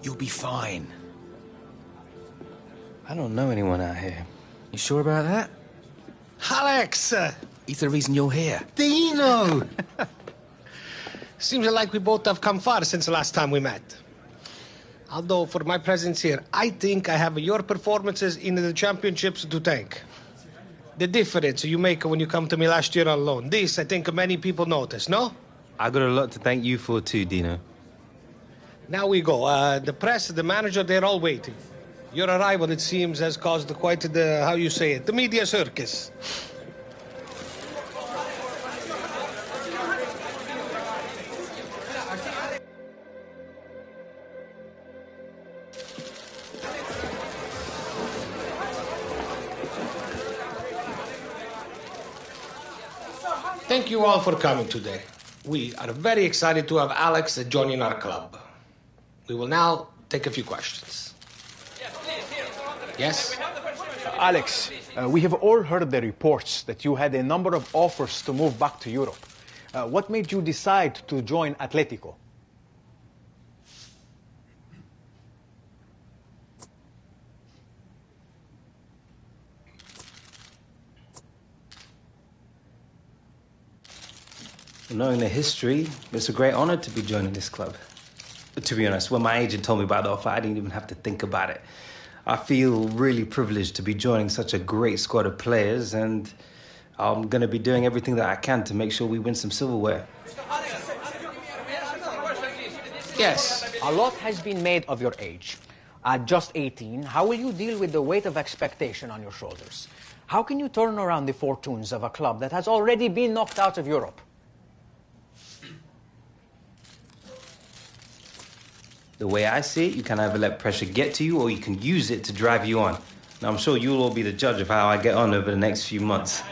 You'll be fine. I don't know anyone out here. You sure about that? Alex! He's the reason you're here. Dino! Seems like we both have come far since the last time we met. Although, for my presence here, I think I have your performances in the championships to thank. The difference you make when you come to me last year on loan. This, I think many people notice, no? I got a lot to thank you for too, Dino. Now we go. The press, the manager, they're all waiting. Your arrival, it seems, has caused quite the, how you say it, the media circus. Thank you all for coming today. We are very excited to have Alex joining our club. We will now take a few questions. Yes? Alex, we have all heard the reports that you had a number of offers to move back to Europe. What made you decide to join Atletico? Knowing the history, it's a great honor to be joining this club. But to be honest, when my agent told me about the offer, I didn't even have to think about it. I feel really privileged to be joining such a great squad of players, and I'm going to be doing everything that I can to make sure we win some silverware. Yes. A lot has been made of your age. At just 18, how will you deal with the weight of expectation on your shoulders? How can you turn around the fortunes of a club that has already been knocked out of Europe? The way I see it, you can either let pressure get to you or you can use it to drive you on. Now, I'm sure you'll all be the judge of how I get on over the next few months.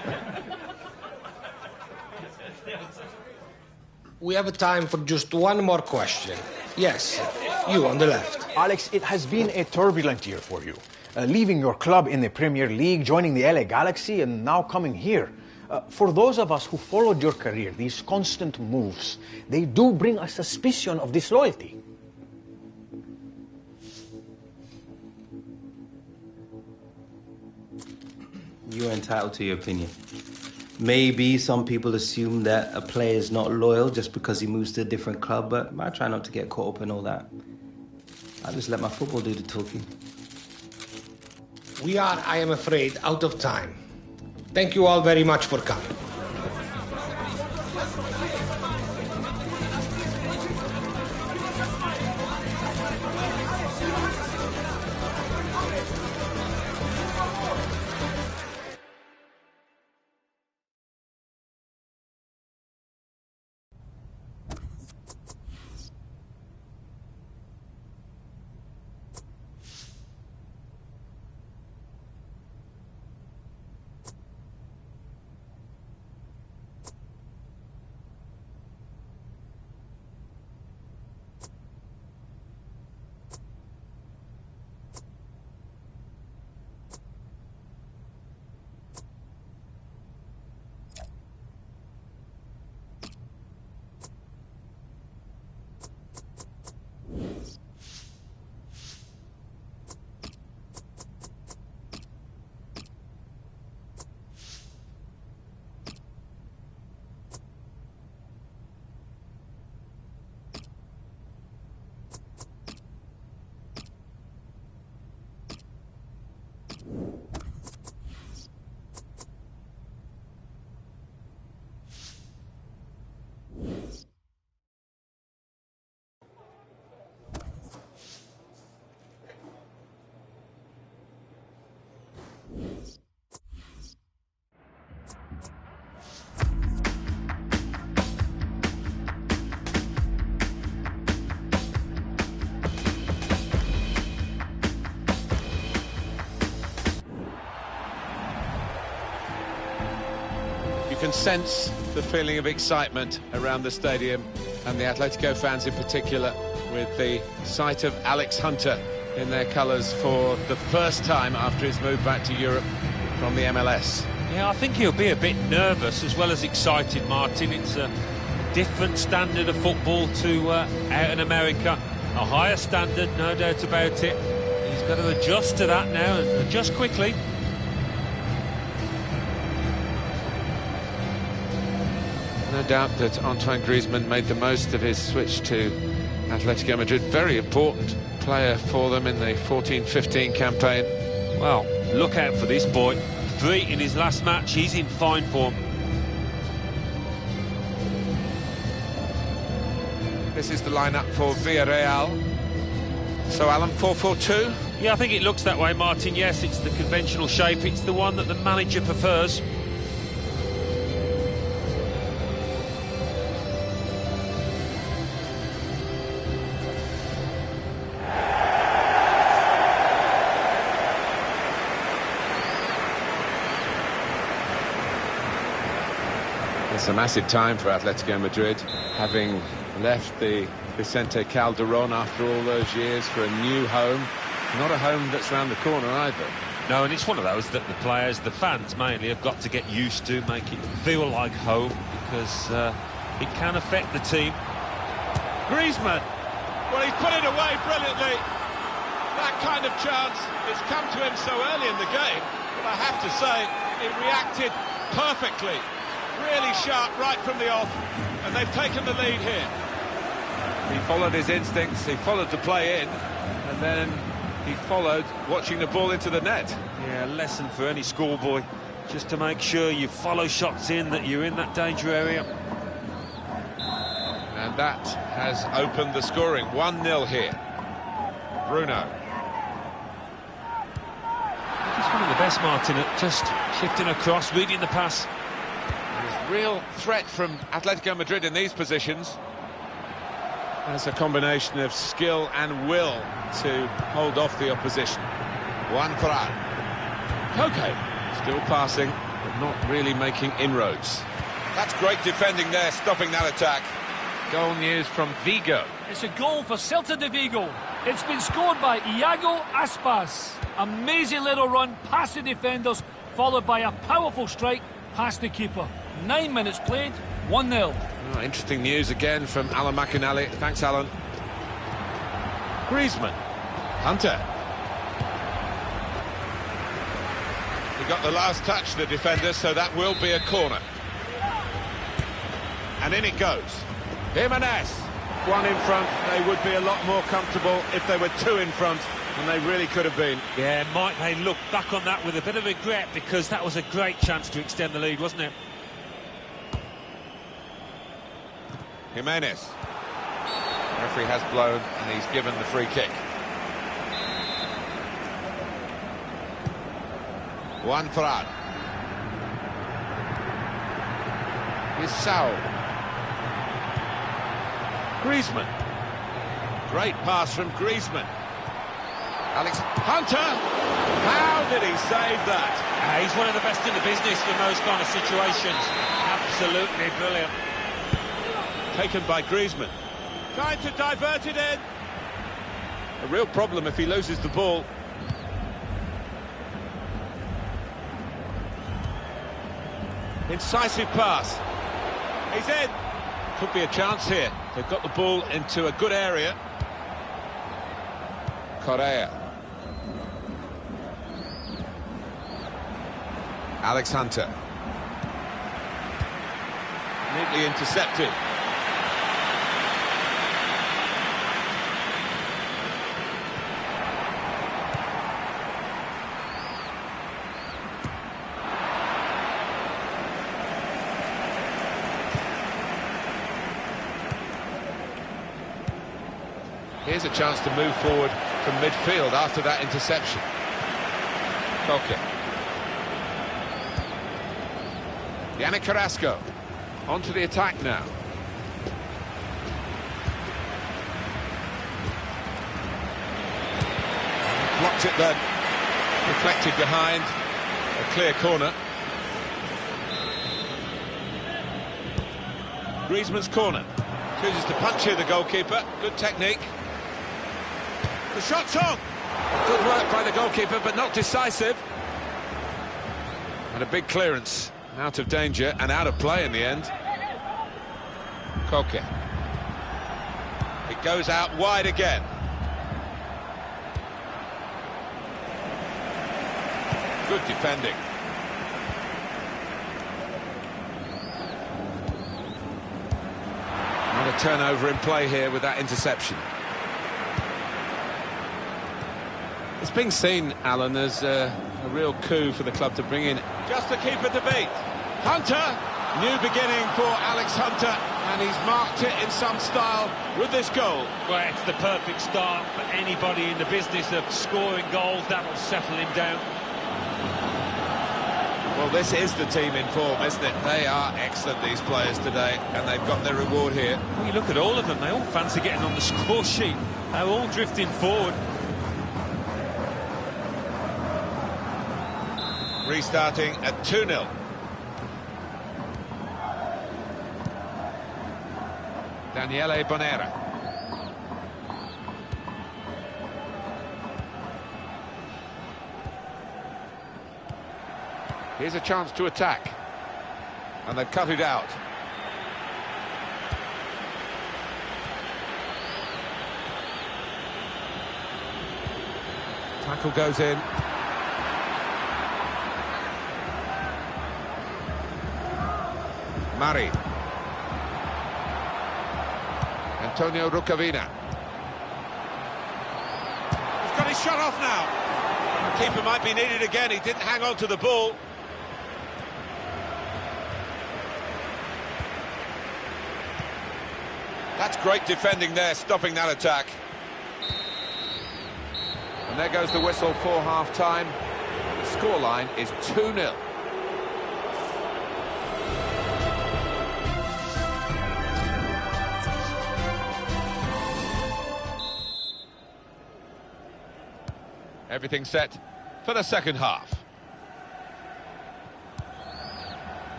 We have time for just one more question. Yes, you on the left. Alex, it has been a turbulent year for you. Leaving your club in the Premier League, joining the LA Galaxy, and now coming here. For those of us who followed your career, these constant moves, they do bring a suspicion of disloyalty. You're entitled to your opinion. Maybe some people assume that a player is not loyal just because he moves to a different club, but I try not to get caught up in all that. I just let my football do the talking. We are, I am afraid, out of time. Thank you all very much for coming. You can sense the feeling of excitement around the stadium, and the Atletico fans in particular, with the sight of Alex Hunter in their colours for the first time after his move back to Europe from the MLS. Yeah, I think he'll be a bit nervous as well as excited, Martin. It's a different standard of football to out in America. A higher standard, no doubt about it. He's got to adjust to that now, and adjust quickly. No doubt that Antoine Griezmann made the most of his switch to Atletico Madrid. Very important player for them in the 14-15 campaign. Well, look out for this boy. 3 in his last match, he's in fine form. This is the lineup for Villarreal. So, Alan, 4-4-2? Yeah, I think it looks that way, Martin. Yes, it's the conventional shape. It's the one that the manager prefers. It's a massive time for Atletico Madrid, having left the Vicente Calderón after all those years for a new home. Not a home that's round the corner either. No, and it's one of those that the players, the fans mainly, have got to get used to, make it feel like home, because it can affect the team. Griezmann! Well, he's put it away brilliantly. That kind of chance, it's come to him so early in the game, but I have to say, it reacted perfectly. Really sharp right from the off, and they've taken the lead here. He followed his instincts, he followed the play in, and then he followed watching the ball into the net. Yeah, a lesson for any schoolboy, just to make sure you follow shots in, that you're in that danger area. And that has opened the scoring. 1-0 here. Bruno. He's one of the best, Martin, at just shifting across, reading the pass. There's real threat from Atletico Madrid in these positions. That's a combination of skill and will to hold off the opposition. Juan Ferran. Okay, still passing, but not really making inroads. That's great defending there, stopping that attack. Goal news from Vigo. It's a goal for Celta de Vigo. It's been scored by Iago Aspas. Amazing little run past the defenders, followed by a powerful strike past the keeper. 9 minutes played, 1-0. Oh, interesting news again from Alan McInally. Thanks, Alan. Griezmann. Hunter. He got the last touch, the defender, so that will be a corner. And in it goes. Jimenez. 1 in front. They would be a lot more comfortable if they were 2 in front, and they really could have been. Yeah, might they look back on that with a bit of regret, because that was a great chance to extend the lead, wasn't it? Jimenez. The referee has blown, and he's given the free kick. Juan Ferran. Bissau. Griezmann. Great pass from Griezmann. Alex Hunter. How did he save that? He's one of the best in the business in those kind of situations. Absolutely brilliant. Taken by Griezmann. Trying to divert it in. A real problem if he loses the ball. Incisive pass. He's in. Could be a chance here. They've got the ball into a good area. Correa. Alex Hunter. Neatly intercepted. Here's a chance to move forward from midfield after that interception. Koke. Yannick Carrasco onto the attack now. Blocked it then. Deflected behind. A clear corner. Griezmann's corner. Chooses to punch here, the goalkeeper. Good technique. The shot's on. Good work by the goalkeeper, but not decisive. And a big clearance. Out of danger and out of play in the end. Koke. It It goes out wide again. Good defending. Not a turnover in play here with that interception. It's being seen, Alan, as a real coup for the club to bring in just the keeper to beat. Hunter, new beginning for Alex Hunter, and he's marked it in some style with this goal. Well, it's the perfect start for anybody in the business of scoring goals. That'll settle him down. Well, this is the team in form, isn't it? They are excellent, these players today, and they've got their reward here. Well, you look at all of them, they all fancy getting on the score sheet. They're all drifting forward. Restarting at 2-0. Daniele Bonera. Here's a chance to attack. And they've cut it out. Tackle goes in. Mari. Antonio Rucavina. He's got his shot off now. The keeper might be needed again. He didn't hang on to the ball. That's great defending there, stopping that attack. And there goes the whistle for half-time. The scoreline is 2-0. Everything set for the second half.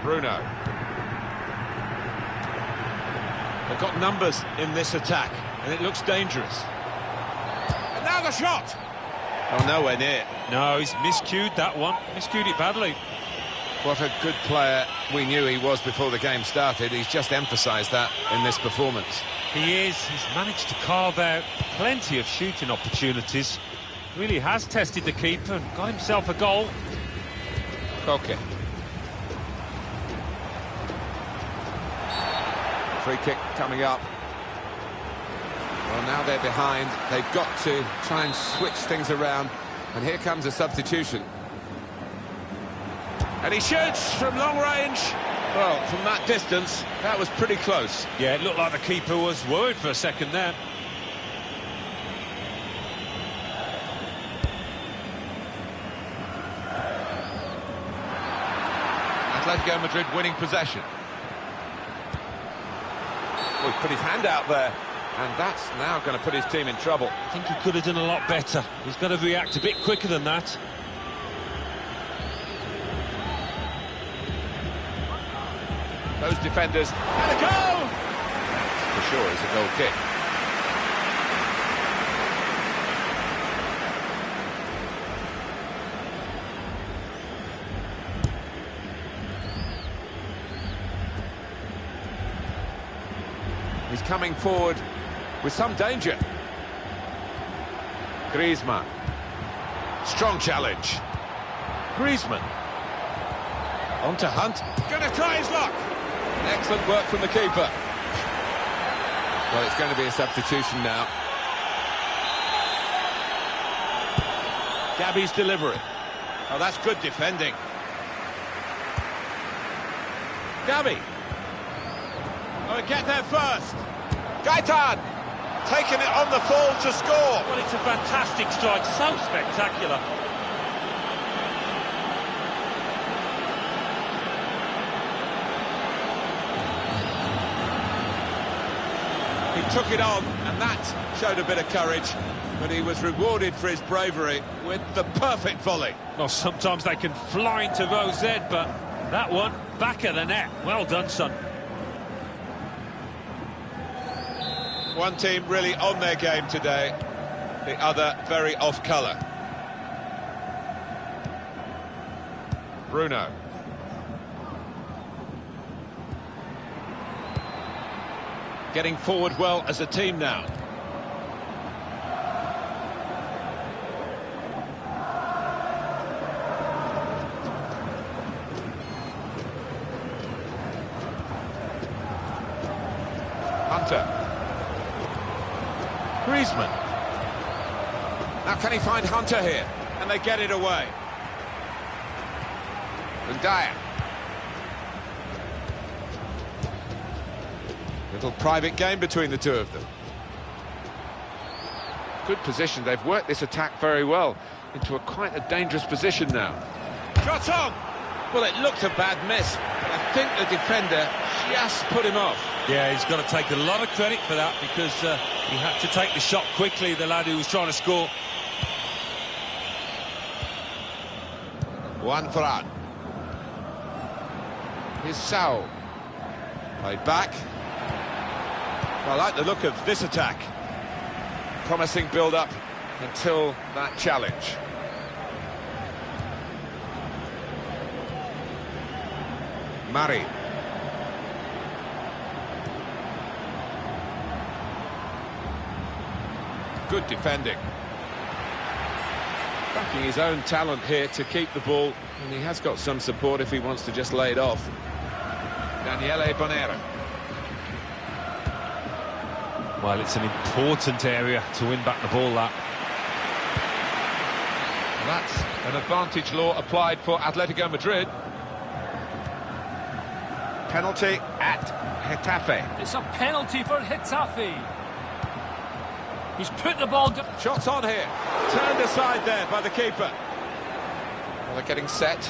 Bruno. They've got numbers in this attack, and it looks dangerous. And now the shot! Oh, nowhere near. No, he's miscued that one. Miscued it badly. What a good player we knew he was before the game started. He's just emphasised that in this performance. He is. He's managed to carve out plenty of shooting opportunities. Really has tested the keeper and got himself a goal. Koke. Free kick coming up. Well, now they're behind. They've got to try and switch things around. And here comes a substitution. And he shoots from long range. Well, from that distance, that was pretty close. Yeah, it looked like the keeper was worried for a second there. Atletico Madrid winning possession. Well, he put his hand out there, and that's now going to put his team in trouble. I think he could have done a lot better. He's got to react a bit quicker than that. Those defenders, and a goal! For sure, it's a goal kick. He's coming forward with some danger. Griezmann. Strong challenge. Griezmann. On to Hunt. Gonna try his luck. Excellent work from the keeper. Well, it's going to be a substitution now. Gabby's delivery. Oh, that's good defending. Gabby. Oh, get there first. Gaetan. Taking it on the full to score. Well, it's a fantastic strike, so spectacular. He took it on, and that showed a bit of courage, but he was rewarded for his bravery with the perfect volley. Well, sometimes they can fly into row Z, but that one, back of the net. Well done, son. One team really on their game today, the other very off-colour. Bruno. getting forward well as a team now. Hunter. Griezmann. Now can he find Hunter here? And they get it away. And Dyer. Little private game between the two of them. Good position. They've worked this attack very well into quite a dangerous position now. Shot on! Well, it looked a bad miss, but I think the defender just put him off. Yeah, he's got to take a lot of credit for that because he had to take the shot quickly, the lad who was trying to score. One for out. Here's Sao. Played back. I like the look of this attack. Promising build-up until that challenge. Murray. Good defending. Backing his own talent here to keep the ball, and he has got some support if he wants to just lay it off. Daniele Bonera. Well, it's an important area to win back the ball, that. That's an advantage law applied for Atletico Madrid. Penalty at Getafe. It's a penalty for Getafe. He's put the ball... Shots on here. Turned aside there by the keeper. Well, they're getting set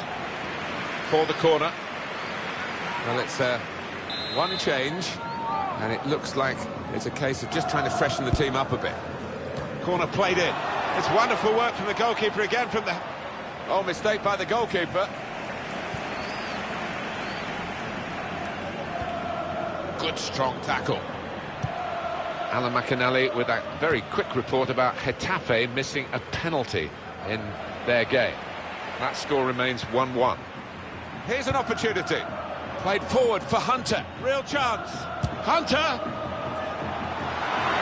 for the corner. Well, it's one change, and it looks like it's a case of just trying to freshen the team up a bit. Corner played in. It's wonderful work from the goalkeeper again from the... Oh, mistake by the goalkeeper. Good strong tackle. Alan McAnally with a very quick report about Getafe missing a penalty in their game. That score remains 1-1. Here's an opportunity. Played forward for Hunter. Real chance. Hunter!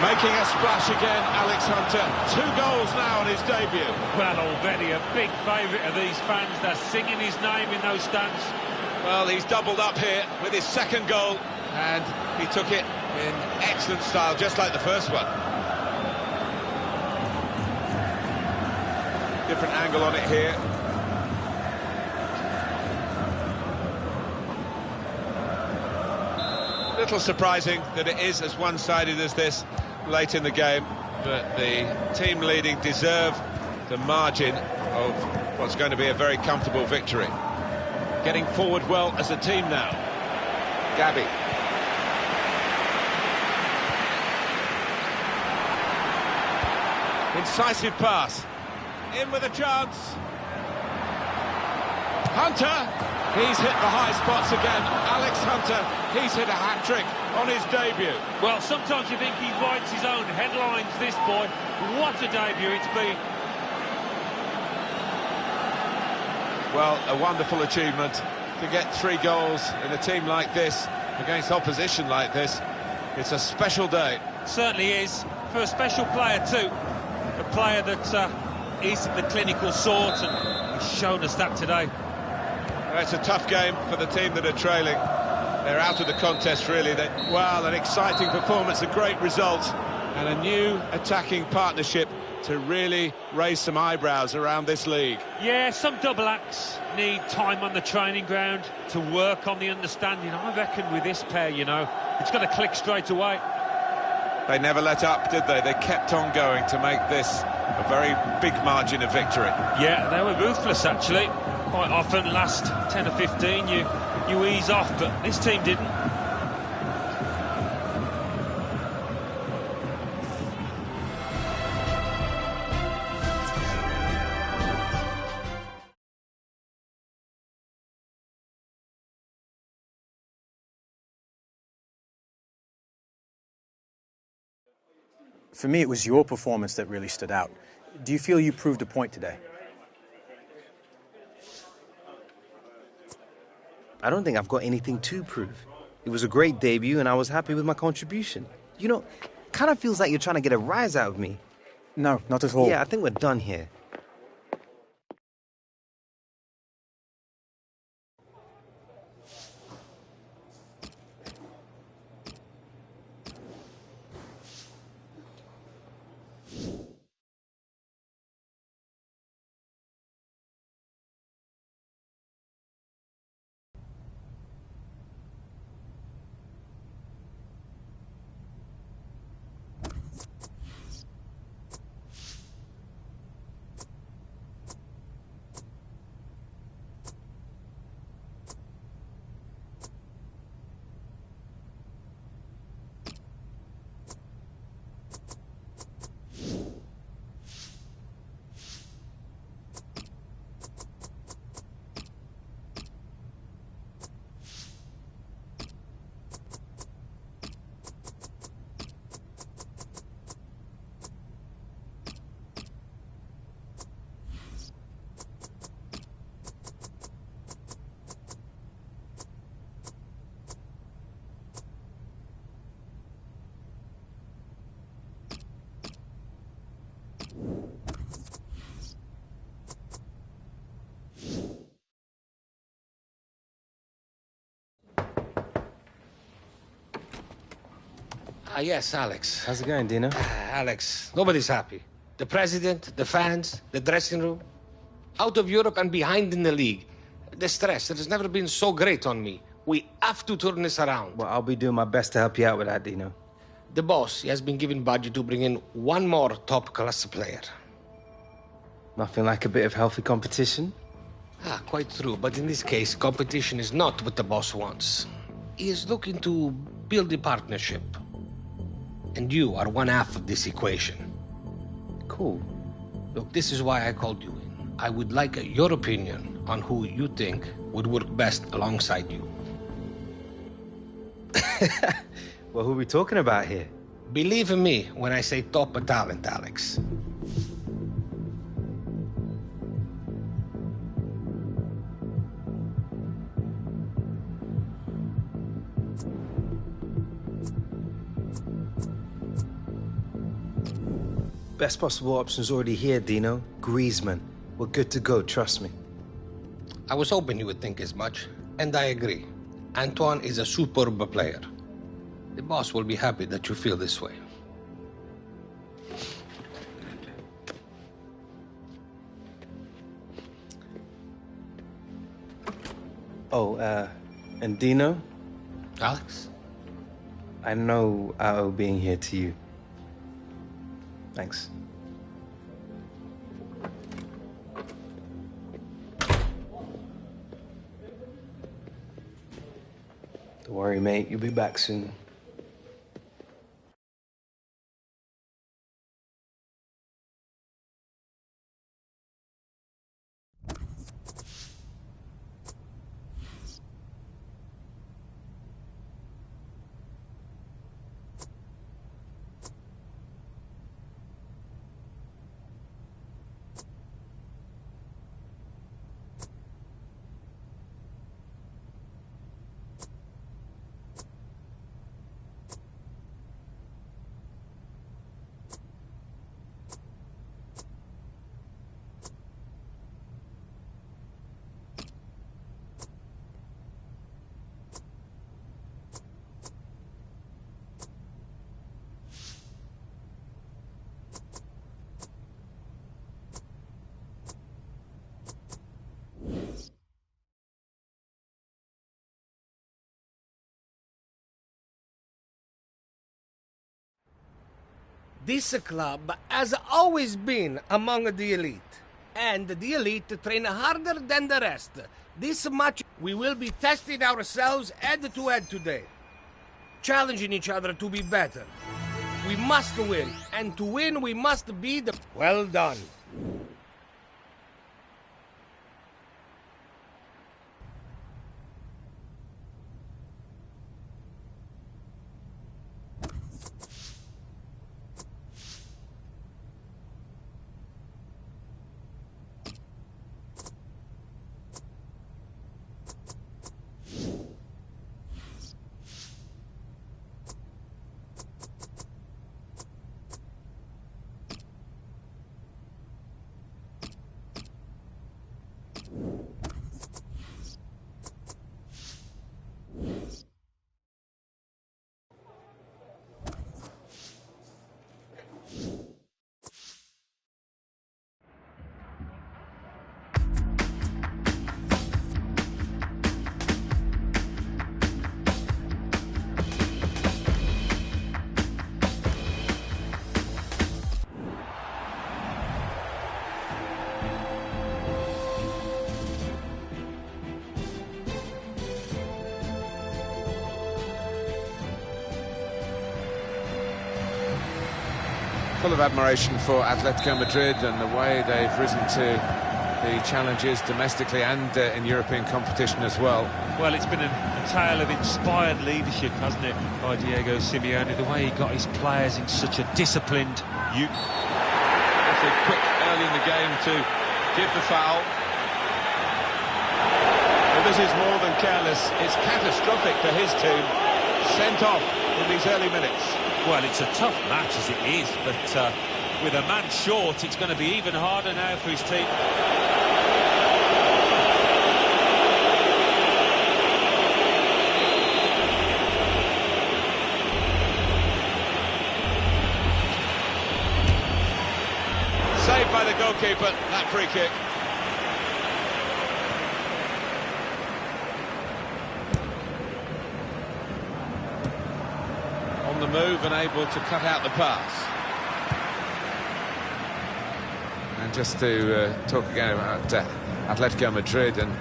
Making a splash again, Alex Hunter. 2 goals now on his debut. Well, already a big favourite of these fans. They're singing his name in those stands. Well, he's doubled up here with his second goal, and he took it in excellent style, just like the first one. Different angle on it here. Little surprising that it is as one-sided as this late in the game, but the team leading deserve the margin of what's going to be a very comfortable victory. Getting forward well as a team now. Gabi. Incisive pass. In with a chance. Hunter! He's hit the high spots again. Alex Hunter, he's hit a hat-trick on his debut. Well, sometimes you think he writes his own headlines, this boy. What a debut it's been. Well, a wonderful achievement to get 3 goals in a team like this, against opposition like this. It's a special day. Certainly is, for a special player too. A player that is the clinical sort, and he's shown us that today. It's a tough game for the team that are trailing. They're out of the contest, really. Well, an exciting performance, a great result, and a new attacking partnership to really raise some eyebrows around this league. Yeah, some double acts need time on the training ground to work on the understanding. I reckon with this pair, you know, it's going to click straight away. They never let up, did they? They kept on going to make this a very big margin of victory. Yeah, they were ruthless, actually. Quite often, last 10 or 15, you ease off, but this team didn't. For me, it was your performance that really stood out. Do you feel you proved a point today? I don't think I've got anything to prove. It was a great debut, and I was happy with my contribution. You know, kind of feels like you're trying to get a rise out of me. No, not at all. Yeah, I think we're done here. Yes, Alex. How's it going, Dino? Alex, nobody's happy. The president, the fans, the dressing room. Out of Europe and behind in the league. The stress, it has never been so great on me. We have to turn this around. Well, I'll be doing my best to help you out with that, Dino. The boss, he has been given budget to bring in one more top-class player. Nothing like a bit of healthy competition? Quite true. But in this case, competition is not what the boss wants. He is looking to build a partnership. And you are one half of this equation. Cool. Look, this is why I called you in. I would like your opinion on who you think would work best alongside you. Well, who are we talking about here? Believe in me when I say top talent, Alex. Best possible option's already here, Dino. Griezmann. We're good to go, trust me. I was hoping you would think as much, and I agree. Antoine is a superb player. The boss will be happy that you feel this way. Oh, and Dino? Alex? I know I owe being here to you. Thanks. Don't worry, mate. You'll be back soon. This club has always been among the elite. And the elite train harder than the rest. This much we will be testing ourselves head-to-head today. Challenging each other to be better. We must win, and to win we must be the... Well done. full of admiration for Atletico Madrid and the way they've risen to the challenges domestically and in European competition as well. Well, it's been a tale of inspired leadership, hasn't it, by Diego Simeone, the way he got his players in such a disciplined youth. It's quick early in the game to give the foul. Well, this is more than careless, it's catastrophic for his team. Sent off in these early minutes. Well, it's a tough match as it is, but with a man short, it's going to be even harder now for his team. Saved by the goalkeeper, that free kick. On the move and able to cut out the pass. And just to talk again about Atletico Madrid and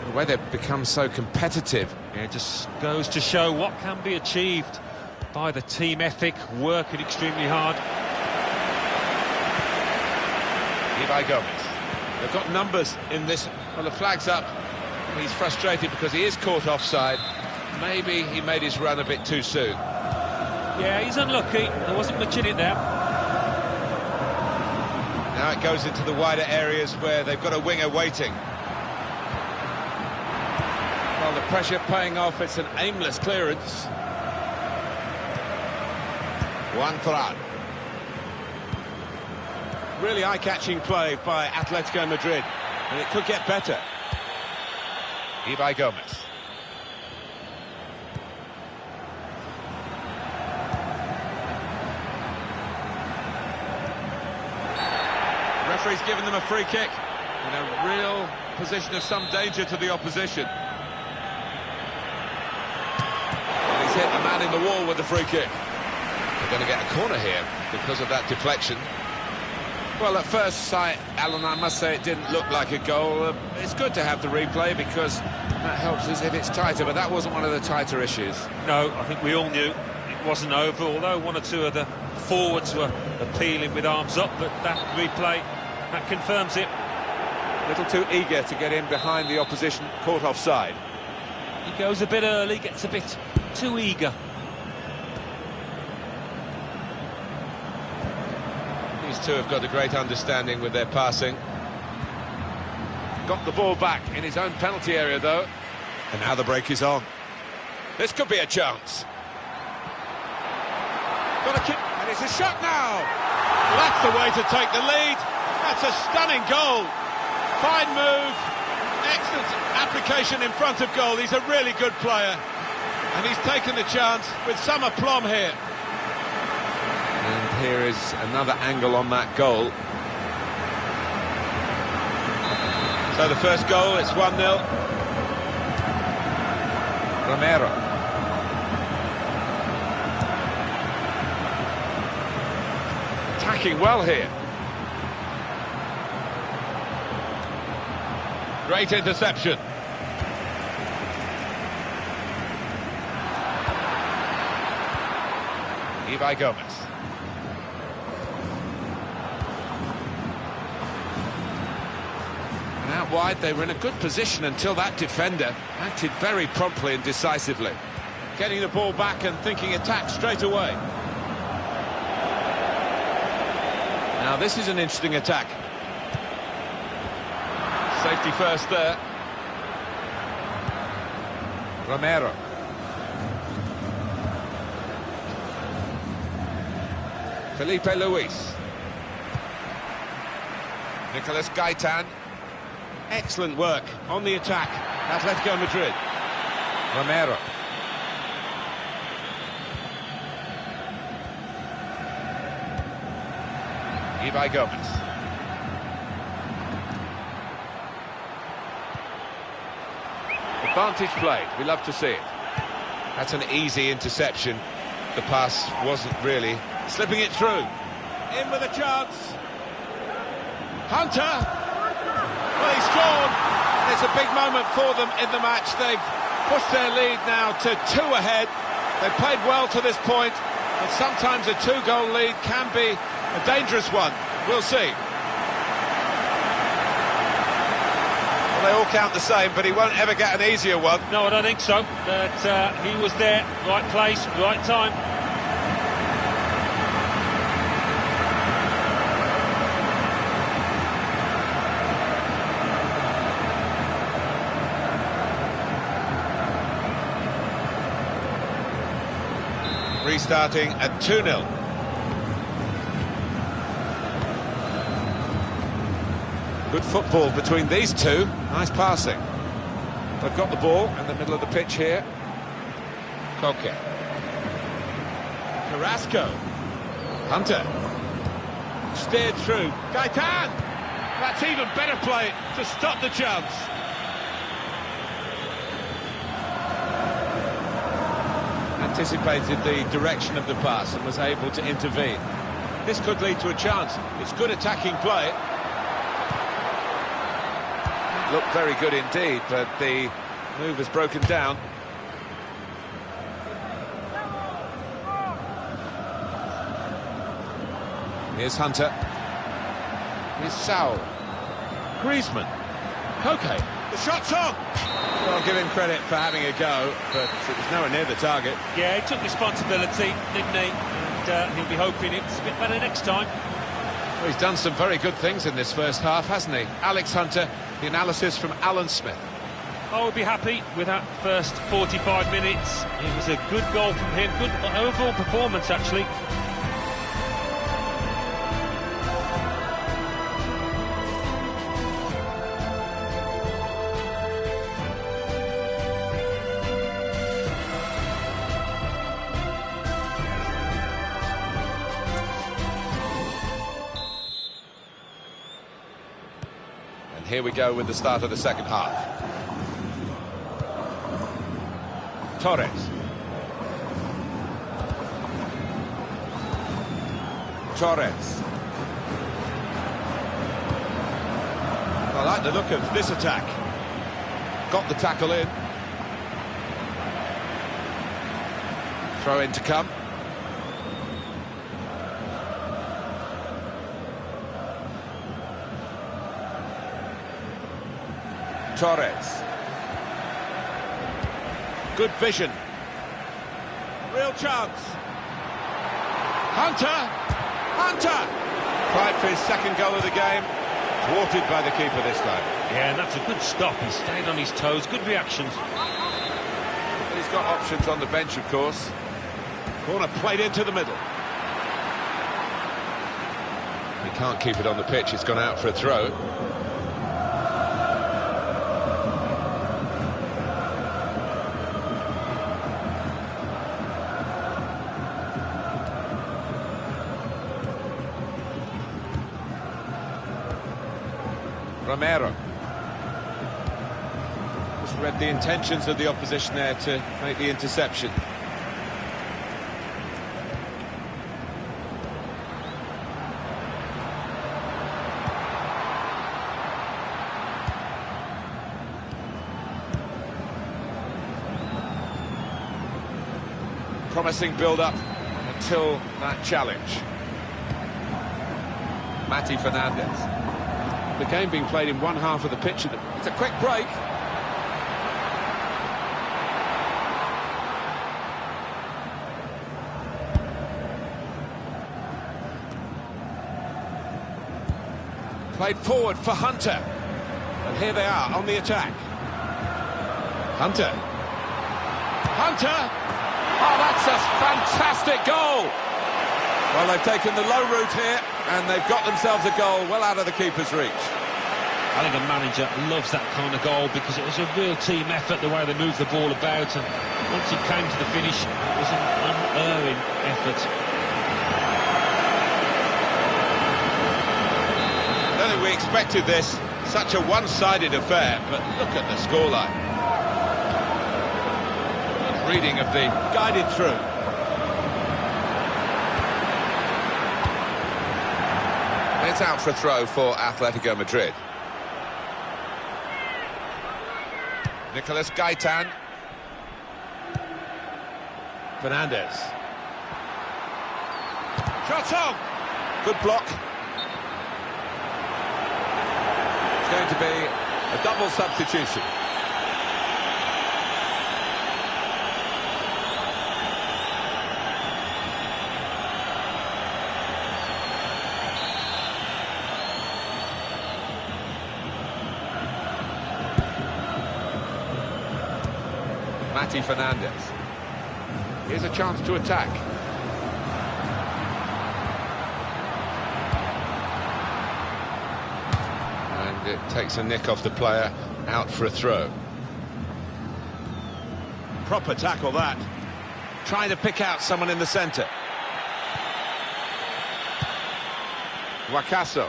the way they've become so competitive. Yeah, it just goes to show what can be achieved by the team ethic, working extremely hard. Ibai Gomez. They've got numbers in this. Well, the flag's up. He's frustrated because he is caught offside. Maybe he made his run a bit too soon. Yeah, he's unlucky. There wasn't much in it there. Now it goes into the wider areas where they've got a winger waiting. Well, the pressure paying off. It's an aimless clearance. Juan Ferran. Really eye-catching play by Atletico Madrid, and it could get better. Ibai Gomez. Referee's given them a free kick in a real position of some danger to the opposition. And he's hit the man in the wall with the free kick. They're going to get a corner here because of that deflection. Well, at first sight, Alan, I must say it didn't look like a goal. It's good to have the replay because that helps us if it's tighter, but that wasn't one of the tighter issues. No, I think we all knew it wasn't over, although one or two of the forwards were appealing with arms up, but that replay, that confirms it. A little too eager to get in behind the opposition, caught offside. He goes a bit early, gets a bit too eager. These two have got a great understanding with their passing. Got the ball back in his own penalty area, though. And now the break is on. This could be a chance. Got a kick, and it's a shot now. Well, that's the way to take the lead. That's a stunning goal. Fine move. Excellent application in front of goal. He's a really good player. And he's taken the chance with some aplomb here. And here is another angle on that goal. So the first goal, it's 1-0. Romero. Attacking well here. Great interception. Ibai Gomez. And out wide, they were in a good position until that defender acted very promptly and decisively. Getting the ball back and thinking attack straight away. Now this is an interesting attack. Safety first there. Romero. Felipe Luis. Nicolas Gaitan. Excellent work on the attack. Atletico Madrid. Romero. Ibai Gomez. Advantage played. We love to see it. That's an easy interception. The pass wasn't really slipping it through. In with a chance. Hunter. Well, he scored. It's a big moment for them in the match. They've pushed their lead now to 2 ahead. They've played well to this point, but sometimes a 2-goal lead can be A dangerous one. We'll see. Well, they all count the same, but he won't ever get an easier one. No, I don't think so. But he was there, right place, right time. Restarting at 2-0. Good football between these two. Nice passing. They've got the ball in the middle of the pitch here. Koke. Carrasco. Hunter. Steered through. Gaitan! That's even better play to stop the chance. Anticipated the direction of the pass and was able to intervene. This could lead to a chance. It's good attacking play. Looked very good indeed, but the move has broken down. Here's Hunter. Here's Saul. Griezmann. Koke. The shot's on! Well, give him credit for having a go, but it was nowhere near the target. Yeah, he took responsibility, didn't he? And he'll be hoping it's a bit better next time. Well, he's done some very good things in this first half, hasn't he? Alex Hunter, the analysis from Alan Smith. I would be happy with that first 45 minutes. It was a good goal from him, good overall performance, actually. Here we go with the start of the second half. Torres. Torres. I like the look of this attack. Got the tackle in. Throw in to come. Torres. Good vision. Real chance. Hunter! Hunter! Tried for his second goal of the game. Thwarted by the keeper this time. Yeah, and that's a good stop. He stayed on his toes. Good reactions. But he's got options on the bench, of course. Corner played into the middle. He can't keep it on the pitch. It's gone out for a throw. Romero. Just read the intentions of the opposition there to make the interception. Promising build-up until that challenge. Mati Fernandez. The game being played in one half of the pitch. It's a quick break. Played forward for Hunter. And here they are on the attack. Hunter. Hunter! Oh, that's a fantastic goal! Well, they've taken the low route here, and they've got themselves a goal well out of the keeper's reach. I think the manager loves that kind of goal because it was a real team effort, the way they moved the ball about, and once it came to the finish, it was an unerring effort. I don't think we expected this, such a one-sided affair, but look at the scoreline. Good reading of the guided through. It's out for a throw for Atletico Madrid. Nicolas Gaitan. Fernandez. Shot on! Good block. It's going to be a double substitution. Mati Fernandez. Here's a chance to attack. And it takes a nick off the player, out for a throw. Proper tackle that. Trying to pick out someone in the centre. Wakaso.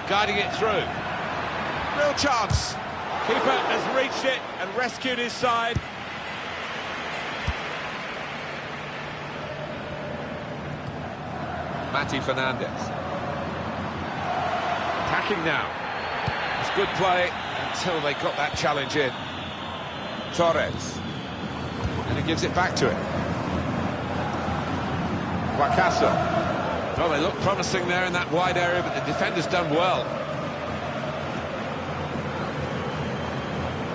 Guiding it through. Real chance. Keeper has reached it and rescued his side. Mati Fernandez. Attacking now. It's good play until they got that challenge in. Torres. And he gives it back to him. Wakaso. Well, they look promising there in that wide area, but the defender's done well.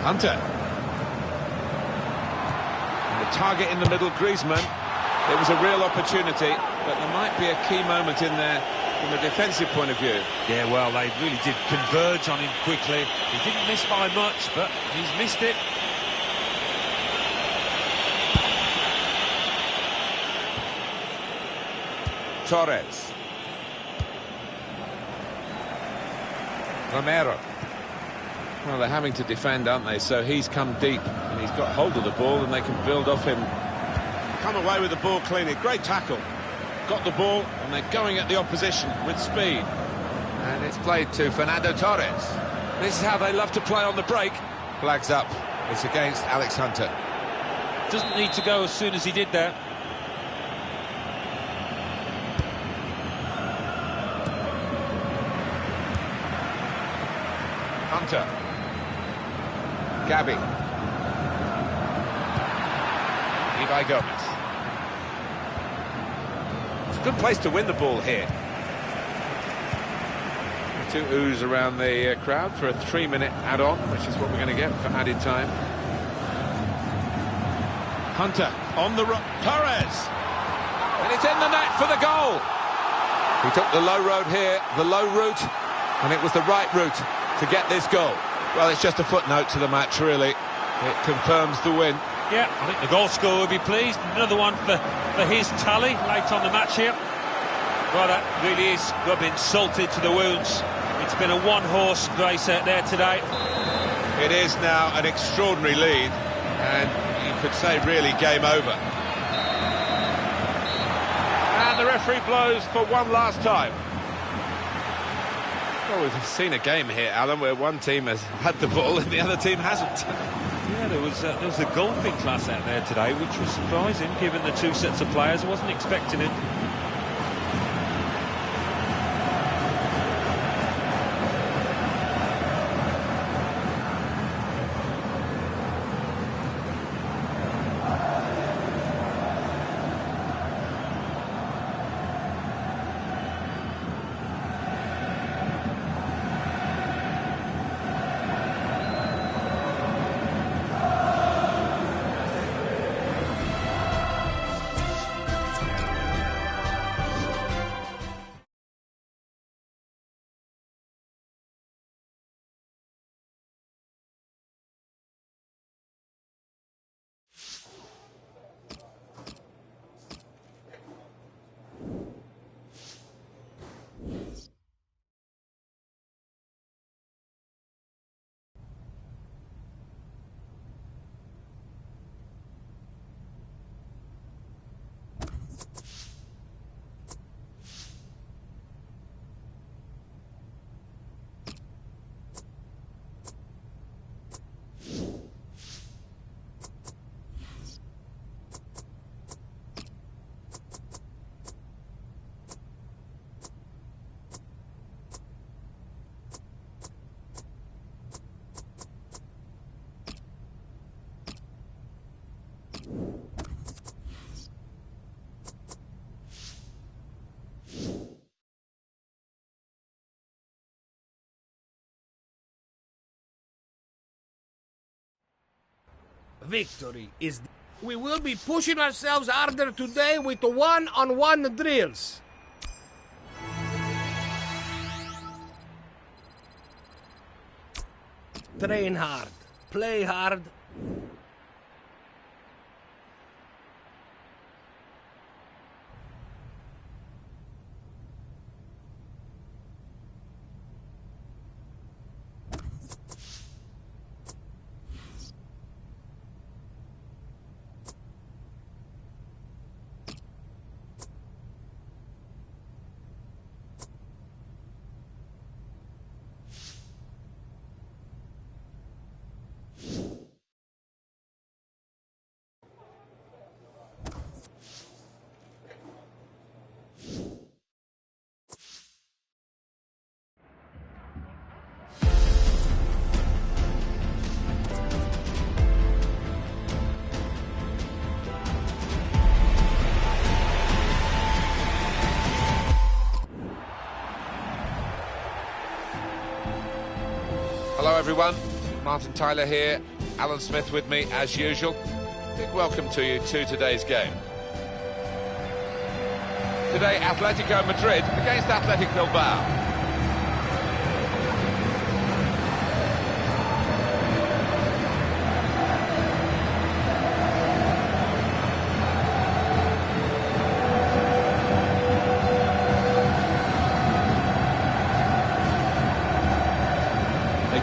Hunter. And the target in the middle, Griezmann. It was a real opportunity, but there might be a key moment in there from a defensive point of view. Yeah, well, they really did converge on him quickly. He didn't miss by much, but he's missed it. Torres. Romero. Well, they're having to defend, aren't they? So he's come deep and he's got hold of the ball and they can build off him. Come away with the ball cleanly. Great tackle. Got the ball and they're going at the opposition with speed. And it's played to Fernando Torres. This is how they love to play on the break. Flags up. It's against Alex Hunter. Doesn't need to go as soon as he did there. Hunter. Gabby. Levi Gomez. It's a good place to win the ball here. Two oohs around the crowd for a 3-minute add-on, which is what we're going to get for added time. Hunter on the Torres. And it's in the net for the goal. He took the low road here, the low route, and it was the right route to get this goal. Well, it's just a footnote to the match, really. It confirms the win. Yeah, I think the goal scorer will be pleased. Another one for his tally late on the match here. Well, that really is rubbing salt into the wounds. It's been a one-horse race out there today. It is now an extraordinary lead, and you could say really game over. And the referee blows for one last time. Well, we've seen a game here, Alan, where one team has had the ball and the other team hasn't. Yeah, there was a golfing class out there today, which was surprising, given the two sets of players. I wasn't expecting it. Victory is... We will be pushing ourselves harder today with the one-on-one drills. Train hard, play hard. Hello everyone, Martin Tyler here, Alan Smith with me as usual. Big welcome to you to today's game. Today Atletico Madrid against Athletic Bilbao.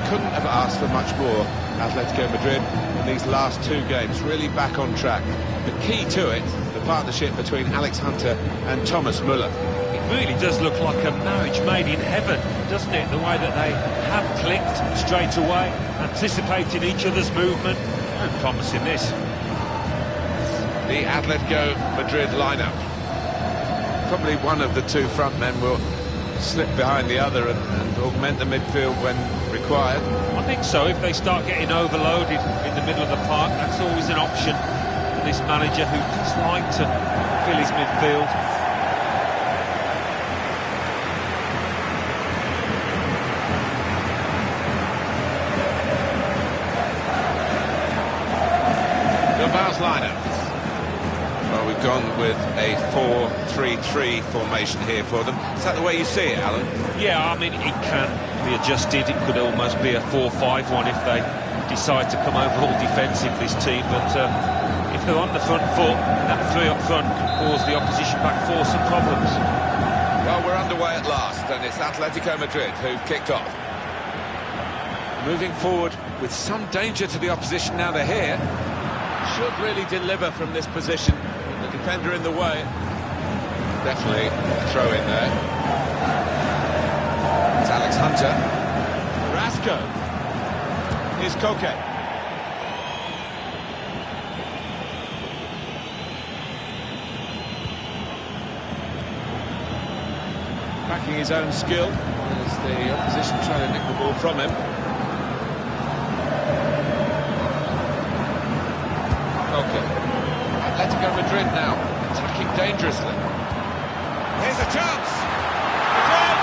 Couldn't have asked for much more, Atletico Madrid, in these last two games, really back on track. The key to it, the partnership between Alex Hunter and Thomas Müller. It really does look like a marriage made in heaven, doesn't it? The way that they have clicked straight away, anticipating each other's movement. Very promising, this. The Atletico Madrid lineup. Probably one of the two front men will slip behind the other and augment the midfield when required. I think so. If they start getting overloaded in the middle of the park, that's always an option for this manager who does like to fill his midfield. Bilbao's lineup. Well, we've gone with a 4-3-3 formation here for them. Is that the way you see it, Alan? Yeah, I mean, it can be adjusted. It could almost be a 4-5-1 if they decide to come over all defensive, this team. But if they're on the front foot, that three up front can cause the opposition back four some problems. Well, we're underway at last, and it's Atletico Madrid who've kicked off. Moving forward with some danger to the opposition now they're here. Should really deliver from this position. The defender in the way. Definitely a throw in there. It's Alex Hunter. Rasco. Here's Koke. Backing his own skill as the opposition trying to nick the ball from him. Atletico Madrid now, attacking dangerously. Here's a chance! It's in!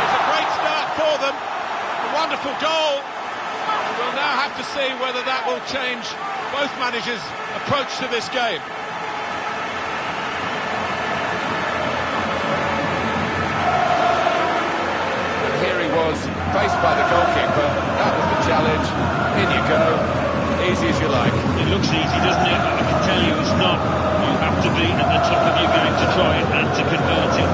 It's a great start for them. A wonderful goal. And we'll now have to see whether that will change both managers' approach to this game. And here he was, faced by the goalkeeper. That was the challenge. In you go. Easy as you like. It looks easy, doesn't it? I can tell you it's not. You have to be at the top of your game to try it and to convert it.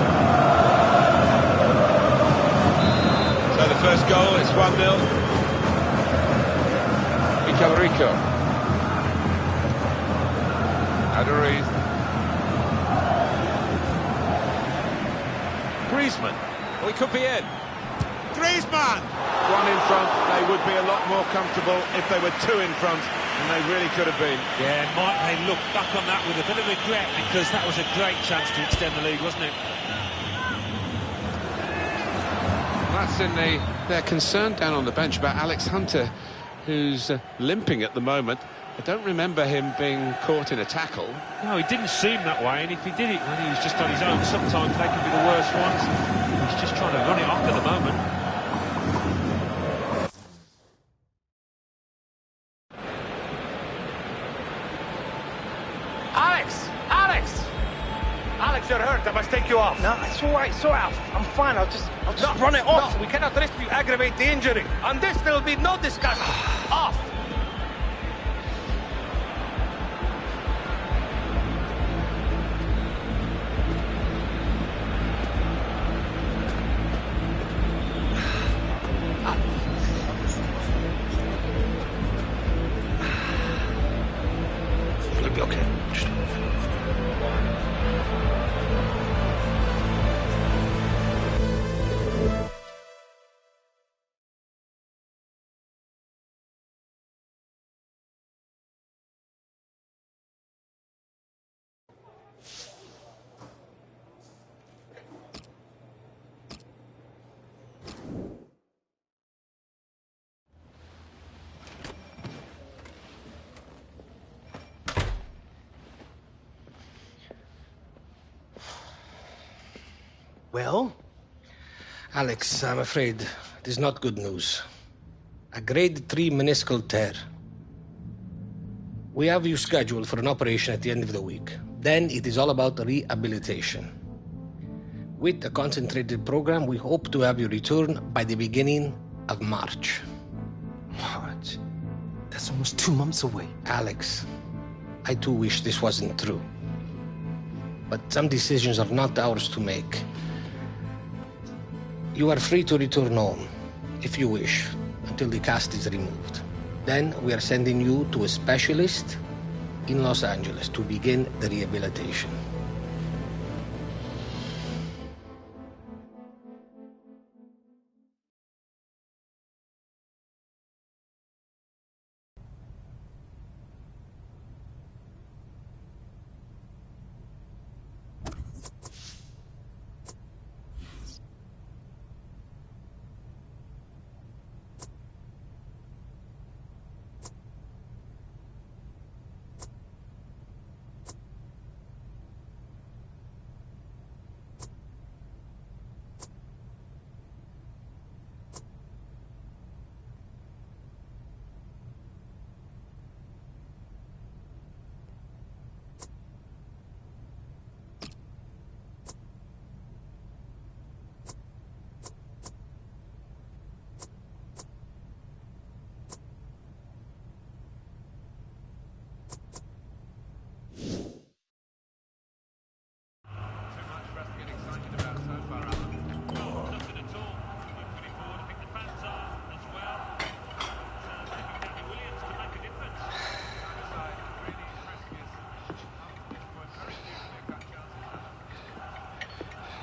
So the first goal is 1-0. Mikel Rico. Aduriz. Griezmann. Well, he could be in. Griezmann! One in front, they would be a lot more comfortable if they were two in front, and they really could have been. Yeah, might they look back on that with a bit of regret, because that was a great chance to extend the lead, wasn't it? That's in their concern down on the bench about Alex Hunter, who's limping at the moment. I don't remember him being caught in a tackle. No, he didn't seem that way, and if he did it when he was just on his own, sometimes they can be the worst ones. He's just trying to run it off at the moment. If you're hurt, I must take you off. No, it's all right. It's all right. I'm fine. I'll just run it off. No, we cannot risk you aggravate the injury. On this, there will be no discussion. Off. It'll be okay. Well? Alex, I'm afraid it is not good news. A grade 3 meniscal tear. We have you scheduled for an operation at the end of the week. Then it is all about rehabilitation. With a concentrated program, we hope to have you return by the beginning of March. March? That's almost 2 months away. Alex, I too wish this wasn't true. But some decisions are not ours to make. You are free to return home, if you wish, until the cast is removed. Then we are sending you to a specialist in Los Angeles to begin the rehabilitation.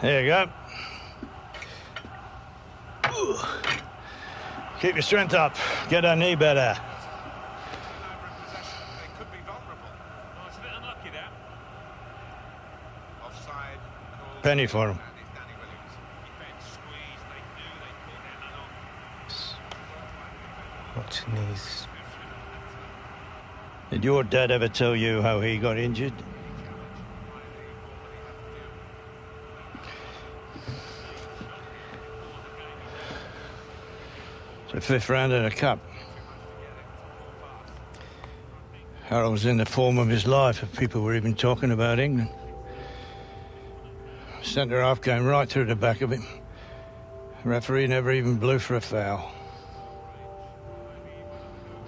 There you go. Keep your strength up. Get her knee better. Penny for him. Watch knees. Did your dad ever tell you how he got injured? The 5th round of the Cup. Harold was in the form of his life if people were even talking about England. Centre half came right through the back of him. The referee never even blew for a foul.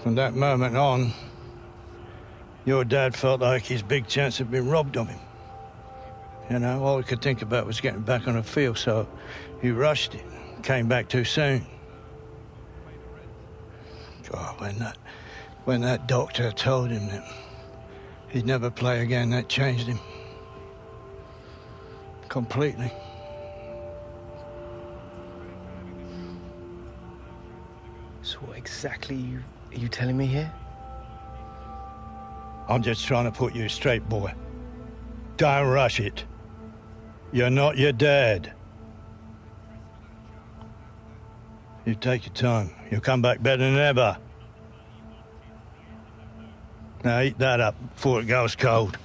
From that moment on, your dad felt like his big chance had been robbed of him. You know, all he could think about was getting back on the field, so he rushed it, came back too soon. God, when that doctor told him that he'd never play again, that changed him. Completely. So what exactly are you telling me here? I'm just trying to put you straight, boy. Don't rush it. You're not your dad. You take your time. You'll come back better than ever. Now eat that up before it goes cold.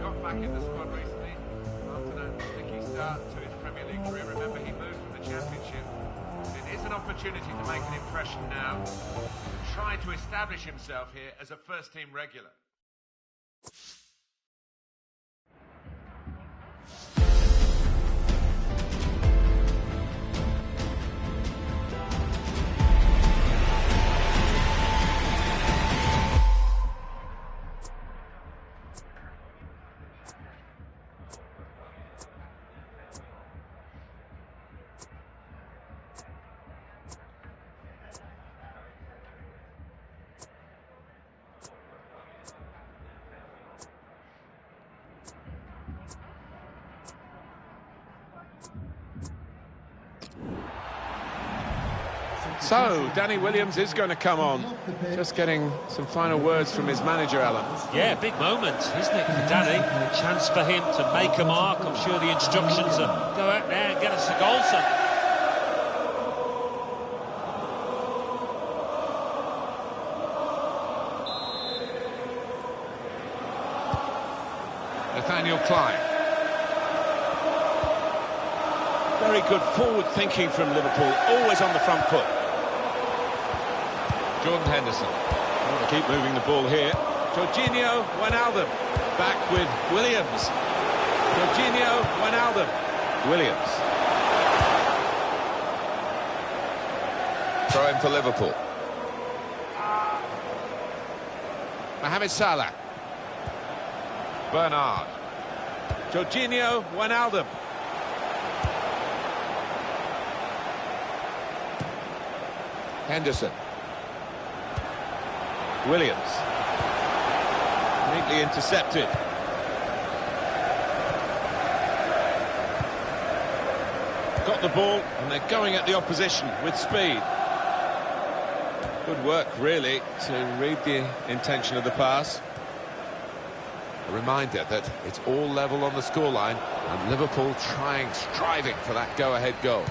got back in the squad recently after that sticky start to his Premier League career. Remember, he moved from the Championship. It is an opportunity to make an impression now, and try to establish himself here as a first-team regular. So, Danny Williams is going to come on. Just getting some final words from his manager, Alan. Yeah, big moment, isn't it, for Danny? A chance for him to make a mark. I'm sure the instructions are go out there and get us a goal, son. Nathaniel Klein. Very good forward thinking from Liverpool, always on the front foot. Jordan Henderson. Want to keep moving the ball here. Jorginho Wijnaldum. Back with Williams. Jorginho Wijnaldum. Williams. Throw in for Liverpool. Mohamed Salah. Bernard. Jorginho Wijnaldum. Henderson. Williams. Neatly intercepted. Got the ball and they're going at the opposition with speed. Good work, really, to read the intention of the pass. A reminder that it's all level on the scoreline and Liverpool striving for that go-ahead goal.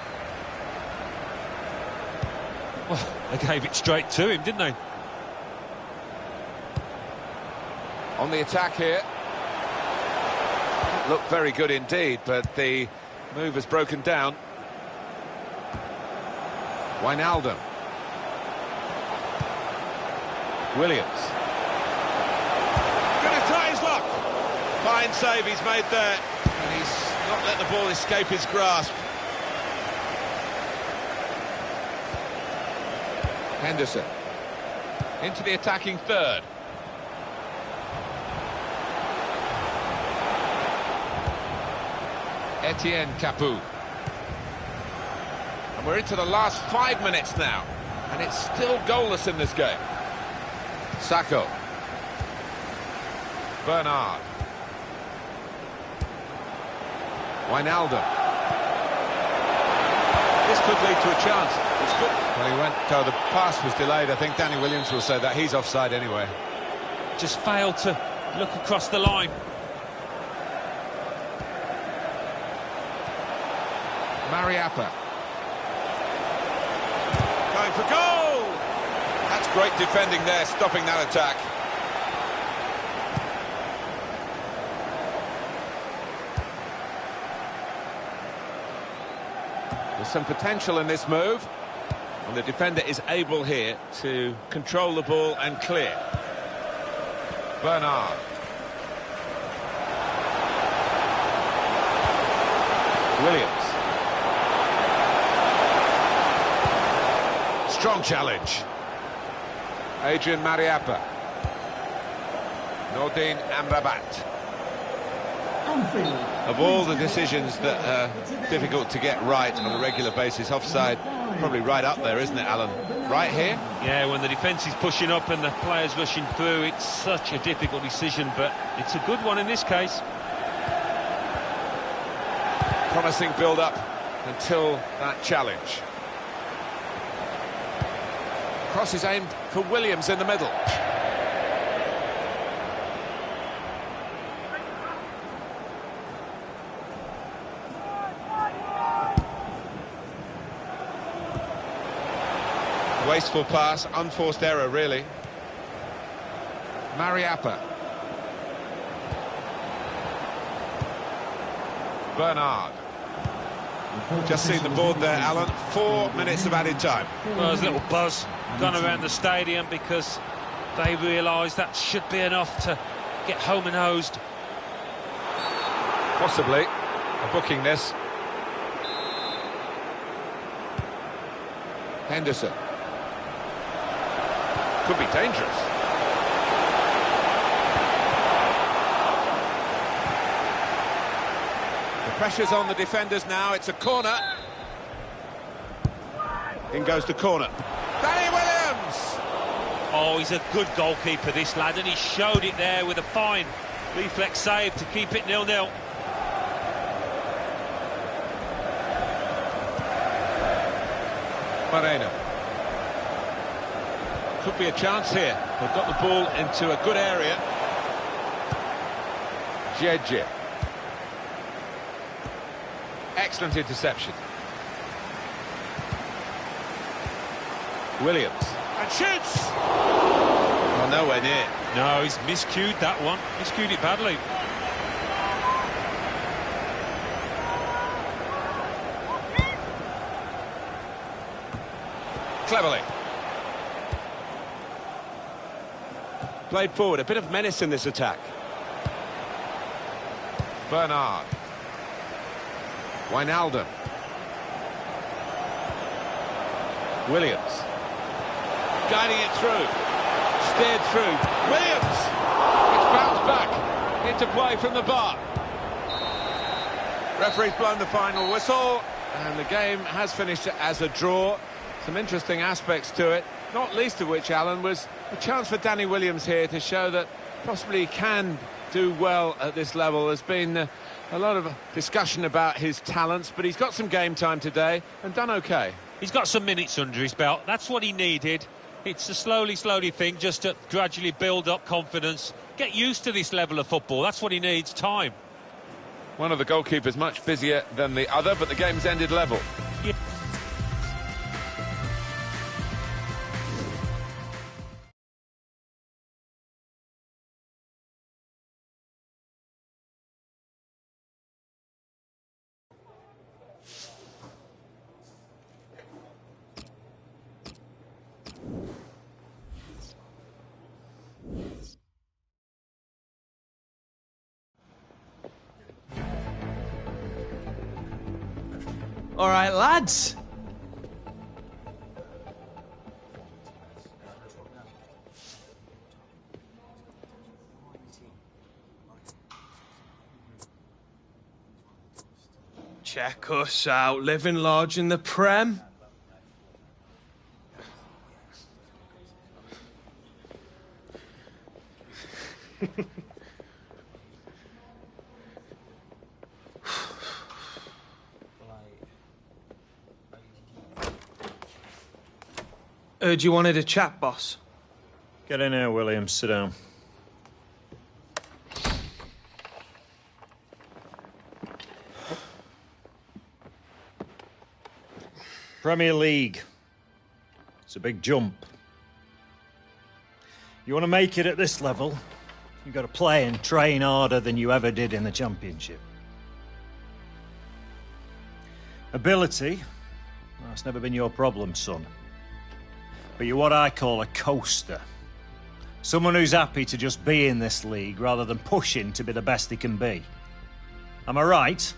Well, they gave it straight to him, didn't they? On the attack here. Looked very good indeed, but the move has broken down. Wijnaldum. Williams. Gonna try his luck. Fine save he's made there. And he's not let the ball escape his grasp. Henderson. Into the attacking third. Etienne Capoue. And we're into the last 5 minutes now, and it's still goalless in this game. Sacco. Bernard. Wijnaldum. This could lead to a chance. Well, he went, the pass was delayed. I think Danny Williams will say that. He's offside anyway. Just failed to look across the line. Mariappa. Going for goal! That's great defending there, stopping that attack. There's some potential in this move. And the defender is able here to control the ball and clear. Bernard. Williams. Strong challenge. Adrian Mariappa. Nordin Amrabat. Of all the decisions that are difficult to get right on a regular basis, offside probably right up there, isn't it, Alan? Right here? Yeah, when the defence is pushing up and the players rushing through, it's such a difficult decision, but it's a good one in this case. Promising build-up until that challenge. Cross is aimed for Williams in the middle. Wasteful pass, unforced error, really. Mariappa. Bernard. Just seen the board there, Alan. 4 minutes of added time. Well, there's a little buzz gone around the stadium because they realise that should be enough to get home and hosed. Possibly a booking this. Henderson. Could be dangerous. The pressure's on the defenders now. It's a corner. In goes the corner. Danny Williams! Oh, he's a good goalkeeper, this lad, and he showed it there with a fine reflex save to keep it 0-0. Moreno. Could be a chance here. They've got the ball into a good area. Jeje. Excellent interception. Williams. And shoots! Well, nowhere near. No, he's miscued that one. Miscued it badly. Cleverly. Played forward, a bit of menace in this attack. Bernard. Wijnaldum. Williams. Guiding it through. Steered through. Williams! It's bounced back into play from the bar. Referee's blown the final whistle, and the game has finished as a draw. Some interesting aspects to it, not least of which, Alan, was a chance for Danny Williams here to show that possibly he can do well at this level. There's been a lot of discussion about his talents, but he's got some game time today and done okay. He's got some minutes under his belt. That's what he needed. It's a slowly thing, just to gradually build up confidence. Get used to this level of football. That's what he needs, time. One of the goalkeepers much busier than the other, but the game's ended level. Yeah. All right, lads. Check us out, living large in the Prem. Heard you wanted a chat, boss. Get in here, Williams. Sit down. Premier League. It's a big jump. You want to make it at this level, you've got to play and train harder than you ever did in the Championship. Ability, well, that's never been your problem, son. But you're what I call a coaster. Someone who's happy to just be in this league rather than pushing to be the best he can be. Am I right?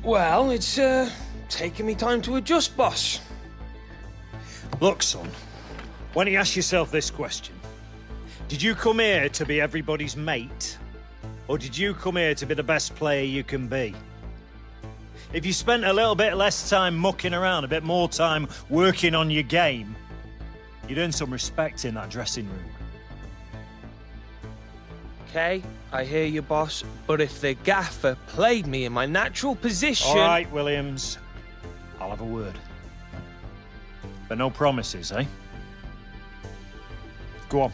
Well, it's taking me time to adjust, boss. Look, son, why don't you ask yourself this question? Did you come here to be everybody's mate? Or did you come here to be the best player you can be? If you spent a little bit less time mucking around, a bit more time working on your game, you'd earn some respect in that dressing room. Okay, I hear you, boss, but if the gaffer played me in my natural position... All right, Williams, I'll have a word. But no promises, eh? Go on.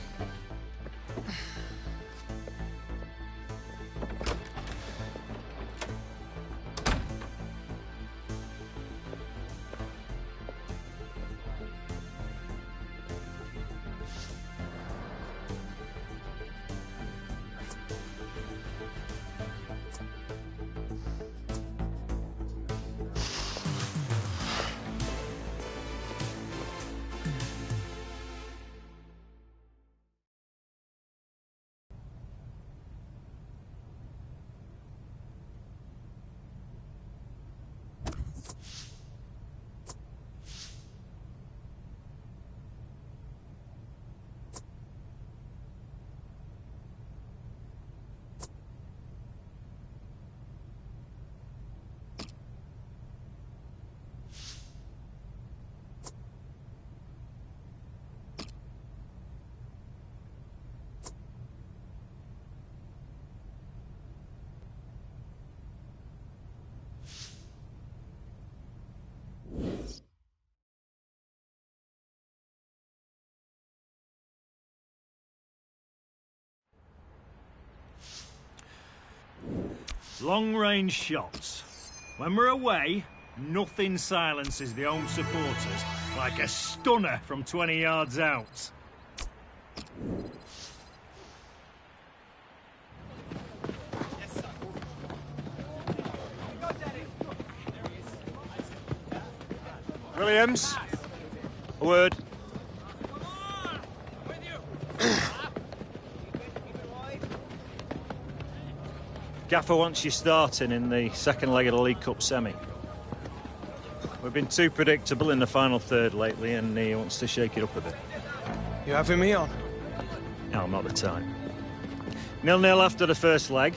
Long-range shots. When we're away, nothing silences the home supporters like a stunner from 20 yards out. Williams, a word. Gaffer wants you starting in the second leg of the League Cup semi. We've been too predictable in the final third lately, and he wants to shake it up a bit. You having me on? No, not the time. 0-0 after the first leg.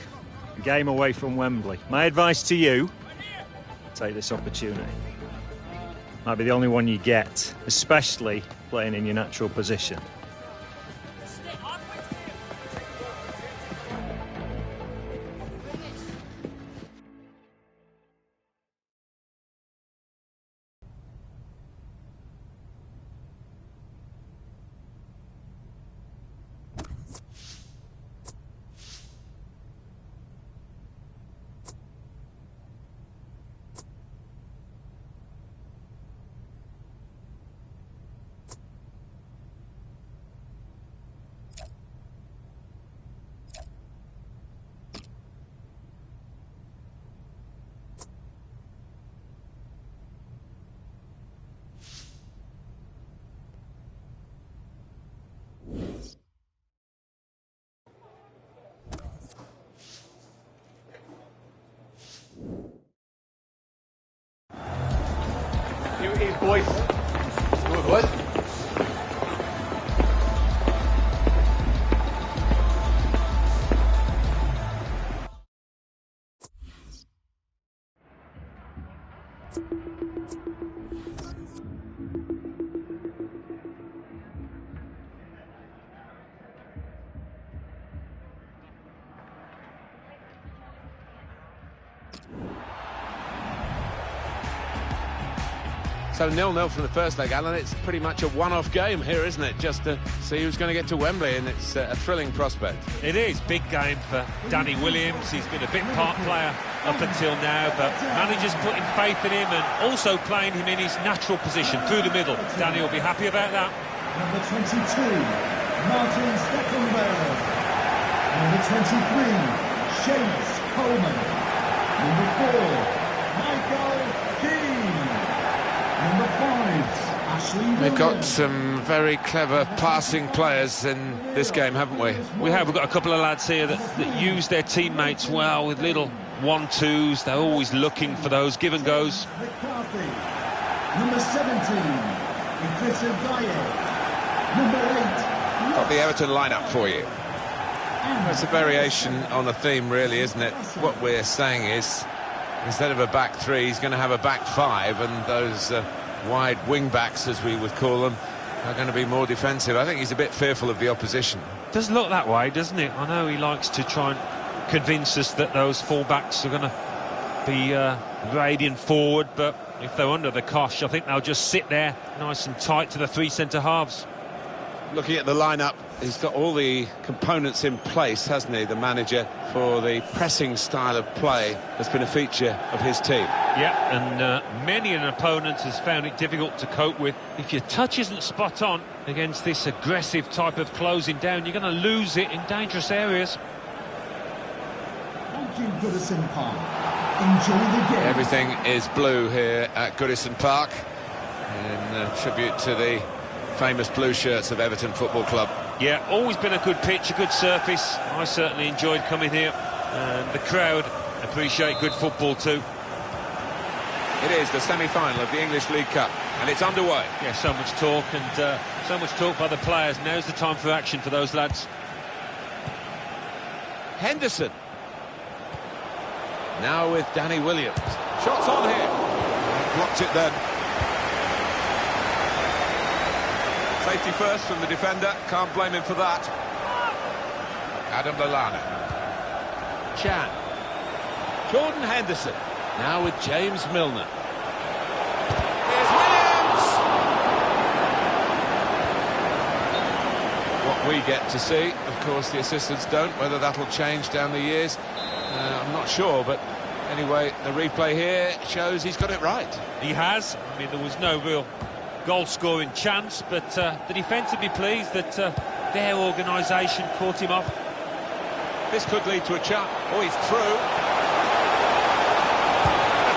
Game away from Wembley. My advice to you, take this opportunity. Might be the only one you get, especially playing in your natural position. You eat, boys. Good, what? So 0-0 from the first leg, Alan. It's pretty much a one-off game here, isn't it? Just to see who's going to get to Wembley, and it's a thrilling prospect. It is. Big game for Danny Williams. He's been a bit part player up until now, but managers putting faith in him and also playing him in his natural position through the middle. Danny will be happy about that. Number 22, Martin Steckenberg. Number 23, Shades Coleman. Number 4, Michael Keane. Number 5, Ashley Williams. We've got some very clever passing players in this game, haven't we? We have. We've got a couple of lads here that use their teammates well with little 1-2s. They're always looking for those give and goes. McCarthy. Number 17, Idrissa Gueye. Number 8, Got the Everton lineup for you. It's a variation on a theme, really, isn't it? What we're saying is, instead of a back three, he's going to have a back five, and those wide wing backs, as we would call them, are going to be more defensive. I think he's a bit fearful of the opposition. Does look that way, doesn't it? I know he likes to try and convince us that those full-backs are going to be radiant forward, but if they're under the cosh, I think they'll just sit there nice and tight to the three centre-halves. Looking at the lineup, he's got all the components in place, hasn't he, the manager, for the pressing style of play that's been a feature of his team. Yeah, and many an opponent has found it difficult to cope with. If your touch isn't spot on against this aggressive type of closing down, you're going to lose it in dangerous areas. Thank you, Goodison Park. Enjoy the game. Everything is blue here at Goodison Park, in tribute to the famous blue shirts of Everton Football Club. Yeah, always been a good pitch, a good surface. I certainly enjoyed coming here, and the crowd appreciate good football too. It is the semi-final of the English League Cup, and it's underway. Yeah, so much talk, and so much talk by the players. Now's the time for action for those lads. Henderson. Now with Danny Williams. Shots on here. Blocked it then. Safety first from the defender. Can't blame him for that. Adam Lallana. Chan. Jordan Henderson. Now with James Milner. Here's Williams! What we get to see, of course the assistants don't, whether that'll change down the years, I'm not sure, but anyway, the replay here shows he's got it right. He has. I mean, there was no real goal-scoring chance, but the defence would be pleased that their organisation caught him off. This could lead to a chance. Oh, he's through.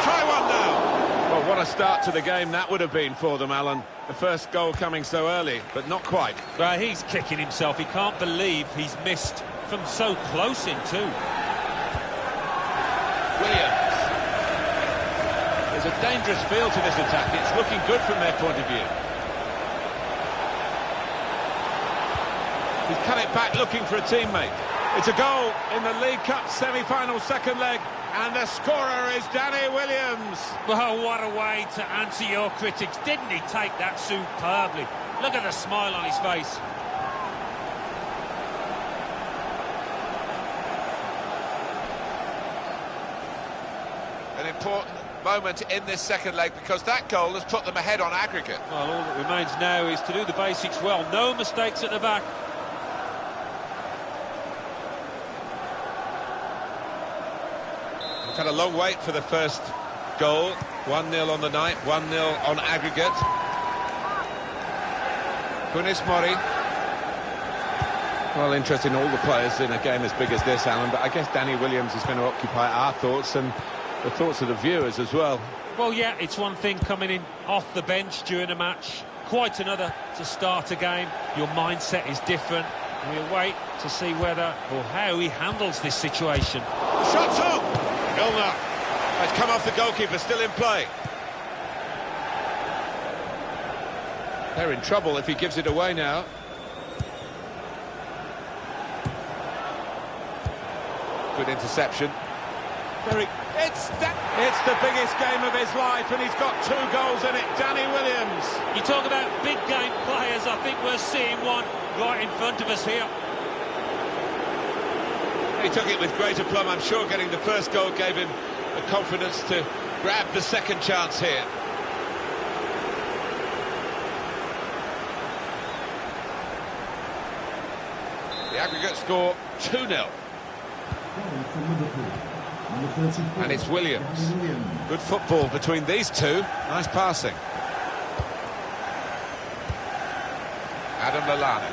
Try one now. Well, what a start to the game that would have been for them, Alan. The first goal coming so early, but not quite. Well, he's kicking himself. He can't believe he's missed from so close in too. Williams. There's a dangerous feel to this attack. It's looking good from their point of view. He's cut it back looking for a teammate. It's a goal in the League Cup semi-final second leg, and the scorer is Danny Williams. Well, what a way to answer your critics. Didn't he take that superbly? Look at the smile on his face. An important moment in this second leg, because that goal has put them ahead on aggregate. Well, all that remains now is to do the basics well. No mistakes at the back. We've had a long wait for the first goal. 1-0 on the night, 1-0 on aggregate. Funes Mori. Well, interesting, all the players in a game as big as this, Alan, but I guess Danny Williams is going to occupy our thoughts and the thoughts of the viewers as well. Well, yeah, it's one thing coming in off the bench during a match, quite another to start a game. Your mindset is different. We'll wait to see whether or how he handles this situation. Shot's on! Milner. It's come off the goalkeeper, still in play. They're in trouble if he gives it away now. Good interception. It's the biggest game of his life, and he's got 2 goals in it. Danny Williams. You talk about big game players, I think we're seeing one right in front of us here. He took it with great aplomb. I'm sure getting the first goal gave him the confidence to grab the second chance here. The aggregate score 2-0. And it's Williams. Good football between these two. Nice passing. Adam Lallana.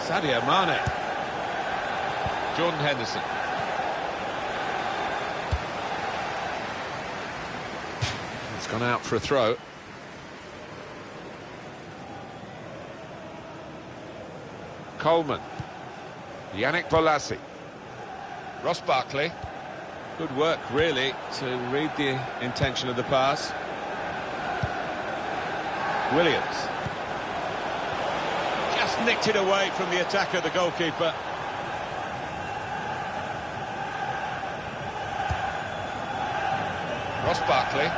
Sadio Mane. Jordan Henderson. It's gone out for a throw. Coleman. Yannick Bolasie. Ross Barkley. Good work, really, to read the intention of the pass. Williams. Just nicked it away from the attacker, the goalkeeper. Ross Barkley.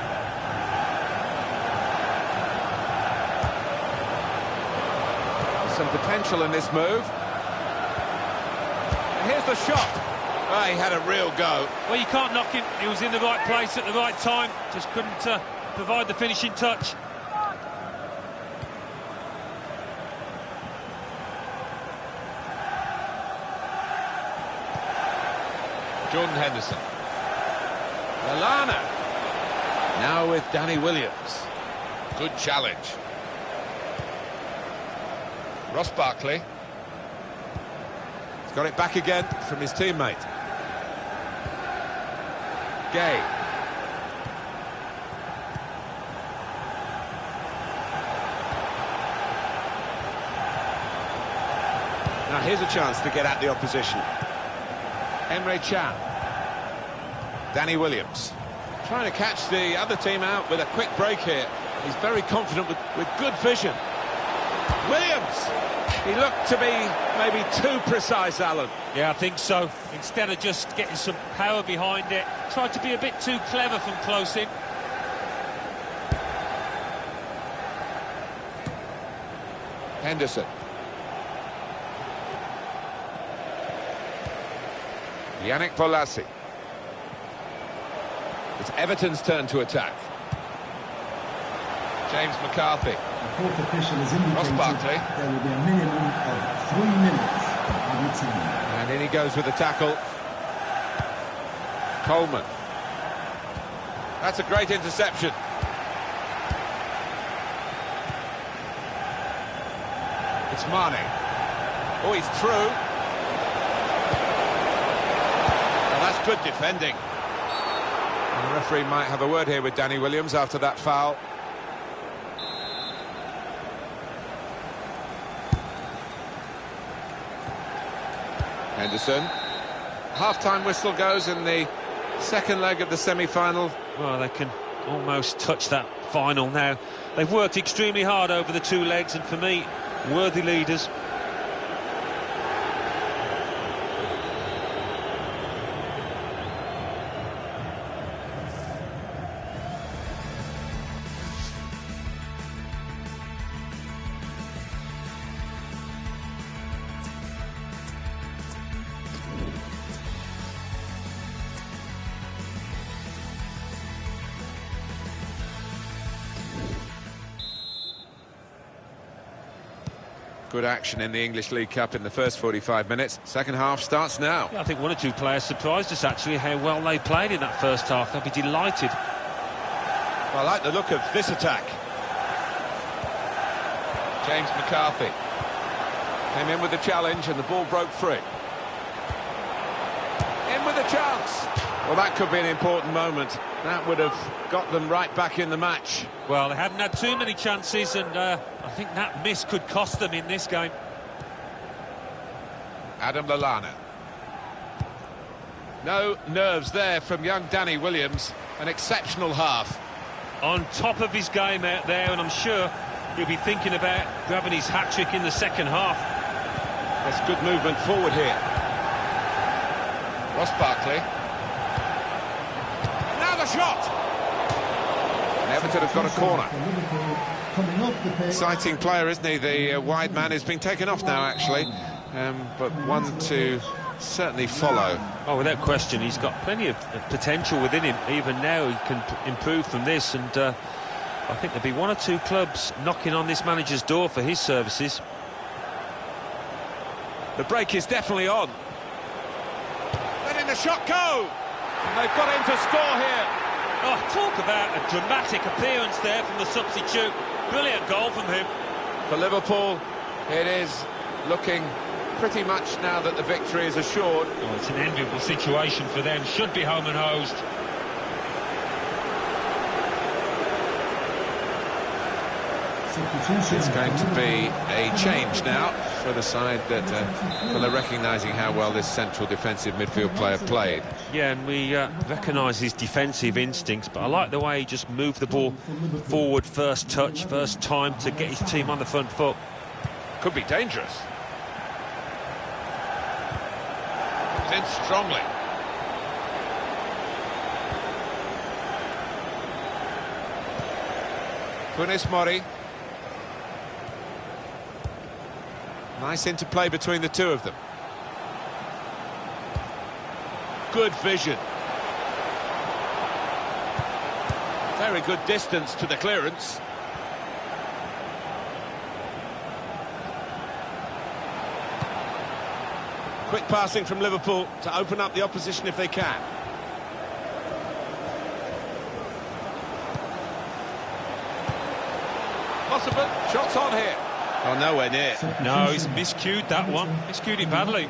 Some potential in this move. And here's the shot. Oh, he had a real go. Well, you can't knock him. He was in the right place at the right time. Just couldn't provide the finishing touch. Jordan Henderson. Lallana. Now with Danny Williams. Good challenge. Ross Barkley. He's got it back again from his teammate. Gay. Now here's a chance to get at the opposition. Emre Can. Danny Williams. Trying to catch the other team out with a quick break here. He's very confident with good vision. Williams! He looked to be maybe too precise, Alan. Yeah, I think so. Instead of just getting some power behind it, tried to be a bit too clever from close in. Henderson. Yannick Bolasie. It's Everton's turn to attack. James McCarthy. The fourth official has indicated Ross Barkley. there will be a minimum of 3 minutes of every team. And in he goes with the tackle. Coleman. That's a great interception. It's Mane. Oh, he's through. Well, that's good defending. And the referee might have a word here with Danny Williams after that foul. Henderson. Half-time whistle goes in the second leg of the semi-final. Well, they can almost touch that final now. They've worked extremely hard over the two legs, and for me, worthy leaders. Good action in the English League Cup in the first 45 minutes. Second half starts now. Yeah, I think one or two players surprised us, actually, how well they played in that first half. They'll be delighted. Well, I like the look of this attack. James McCarthy came in with the challenge and the ball broke free. In with a chance. Well, that could be an important moment. That would have got them right back in the match. Well, they haven't had too many chances, and I think that miss could cost them in this game. Adam Lallana. No nerves there from young Danny Williams. An exceptional half. On top of his game out there, and I'm sure he'll be thinking about grabbing his hat-trick in the second half. That's good movement forward here. Ross Barkley. Now the shot! And Everton have got a corner. Exciting player, isn't he? The wide man has been taken off now, actually. But one to certainly follow. Oh, without question, he's got plenty of potential within him. Even now, he can improve from this, and I think there'll be one or two clubs knocking on this manager's door for his services. The break is definitely on. Letting the shot go! And they've got him to score here. Oh, talk about a dramatic appearance there from the substitute. Brilliant goal from him. For Liverpool, it is looking pretty much now that the victory is assured. Oh, it's an enviable situation for them. Should be home and hosed. It's going to be a change now for the side that well, are recognising how well this central defensive midfield player played. Yeah, and we recognise his defensive instincts, but I like the way he just moved the ball forward, first touch, first time to get his team on the front foot. Could be dangerous. It's in strongly. Funes Mori. Nice interplay between the two of them. Good vision. Very good distance to the clearance. Quick passing from Liverpool to open up the opposition if they can. Possible shots on here. Oh, nowhere near. No, he's miscued that one. Miscued it badly.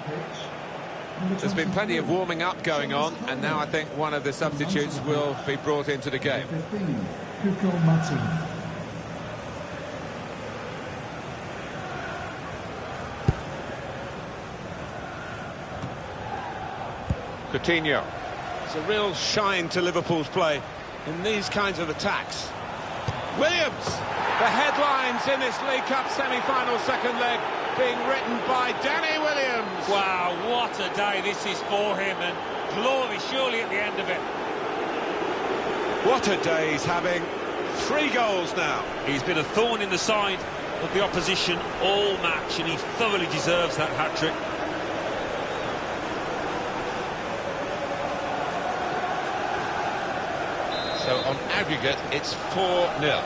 There's been plenty of warming up going on, and now I think one of the substitutes will be brought into the game. Coutinho. It's a real shine to Liverpool's play in these kinds of attacks. Williams! The headlines in this League Cup semi-final second leg being written by Danny Williams. Wow, what a day this is for him, and glory surely at the end of it. What a day he's having. 3 goals now. He's been a thorn in the side of the opposition all match, and he thoroughly deserves that hat-trick. So on aggregate, it's 4-0.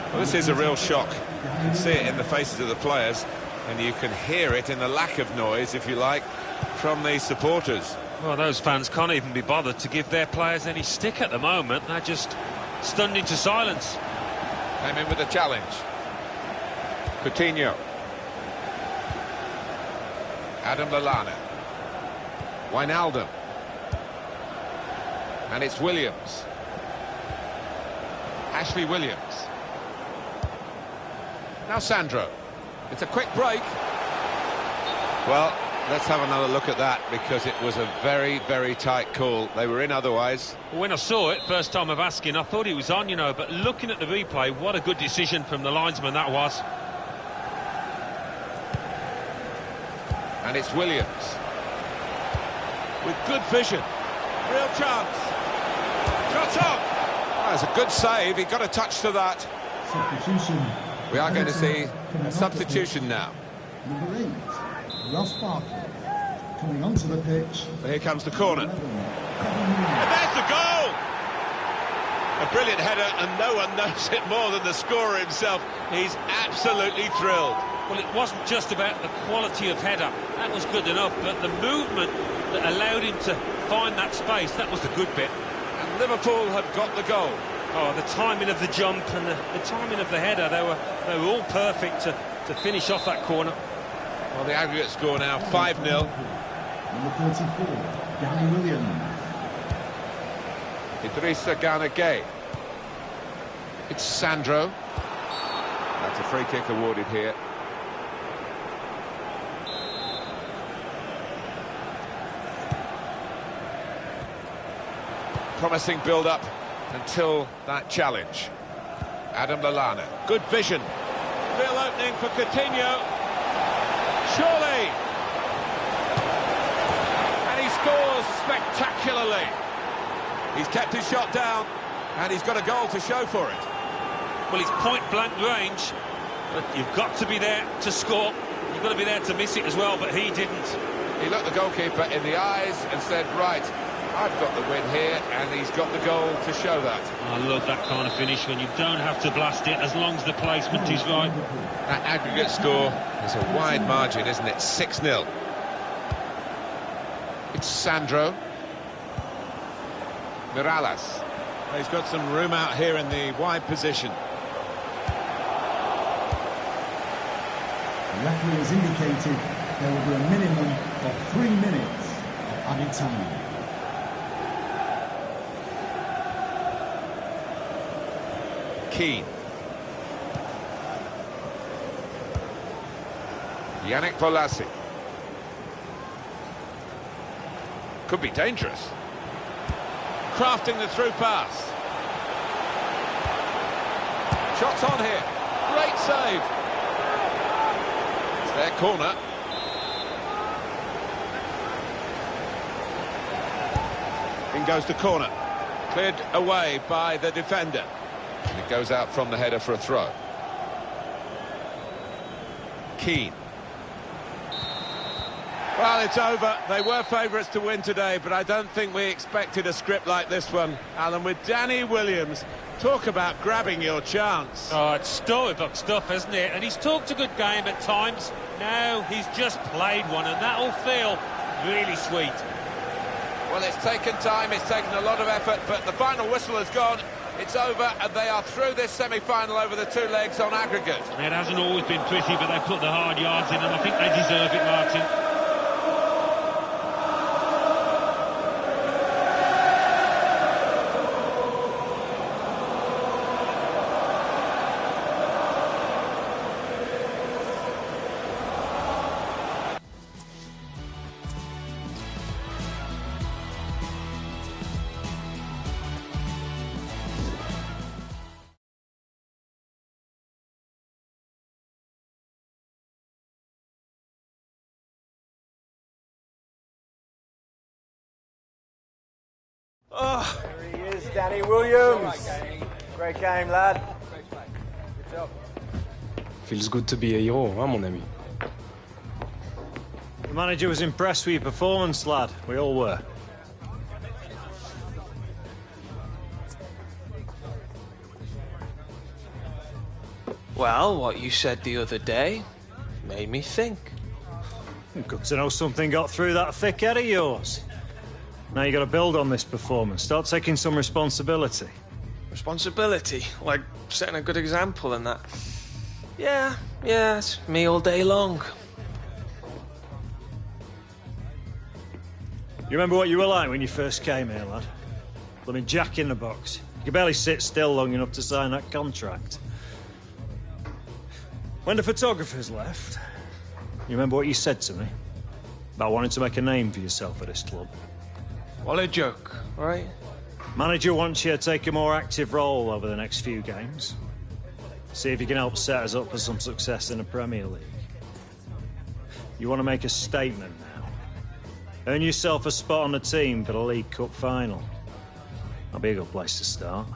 Well, this is a real shock. You can see it in the faces of the players, and you can hear it in the lack of noise, if you like, from the supporters. Well, those fans can't even be bothered to give their players any stick at the moment. They're just stunned into silence. Came in with a challenge. Coutinho. Adam Lallana. Wijnaldum. And it's Williams. Ashley Williams. Now Sandro. It's a quick break. Well, let's have another look at that, because it was a very, very tight call. They were in otherwise. When I saw it, first time of asking, I thought he was on, you know, but looking at the replay, what a good decision from the linesman that was. And it's Williams. With good vision. Real chance. Shot on! That's a good save. He got a touch to that. Substitution. We are going to see a substitution now. Number 8, Ross Barkley, coming onto the pitch. Here comes the corner. 11, And there's the goal! A brilliant header, and no one knows it more than the scorer himself. He's absolutely thrilled. Well, it wasn't just about the quality of header. That was good enough, but the movement that allowed him to find that space, that was the good bit. And Liverpool have got the goal. Oh, the timing of the jump and the timing of the header, they were all perfect to finish off that corner. Well, the aggregate score now 5-0. Number 34, Danny Williams. Idrissa Gana Gueye. It's Sandro. That's a free kick awarded here. Promising build-up until that challenge. Adam Lallana. Good vision. Real opening for Coutinho. Surely! And he scores spectacularly. He's kept his shot down, and he's got a goal to show for it. Well, it's point-blank range, but you've got to be there to score. You've got to be there to miss it as well, but he didn't. He looked the goalkeeper in the eyes and said, right, I've got the win here, and he's got the goal to show that. I love that kind of finish when you don't have to blast it as long as the placement is right. That aggregate score is a wide margin, isn't it? 6-0. It's Sandro. Mirallas. He's got some room out here in the wide position. The referee has indicated there will be a minimum of 3 minutes of added time. Keane. Yannick Bolasie. Could be dangerous. Crafting the through pass. Shots on here. Great save. It's their corner. In goes the corner. Cleared away by the defender. And it goes out from the header for a throw. Keane. Well, it's over. They were favourites to win today, but I don't think we expected a script like this one. Alan, with Danny Williams, talk about grabbing your chance. Oh, it's storybook stuff, isn't it? And he's talked a good game at times. Now he's just played one, and that'll feel really sweet. Well, it's taken time, it's taken a lot of effort, but the final whistle has gone. It's over, and they are through this semi-final over the 2 legs on aggregate. It hasn't always been pretty, but they put the hard yards in, and I think they deserve it, Martin. Oh. There he is, Danny Williams. Great game, lad. Good job. Feels good to be a hero, huh, mon ami? The manager was impressed with your performance, lad. We all were. Well, what you said the other day made me think. Good to know something got through that thick head of yours. Now you got to build on this performance. Start taking some responsibility. Responsibility? Like setting a good example and that. Yeah, it's me all day long. You remember what you were like when you first came here, lad? Blooming Jack in the box. You could barely sit still long enough to sign that contract. When the photographers left, you remember what you said to me? About wanting to make a name for yourself at this club. What a joke, right? Manager wants you to take a more active role over the next few games. See if you can help set us up for some success in the Premier League. You want to make a statement now. Earn yourself a spot on the team for the League Cup final. That'll be a good place to start.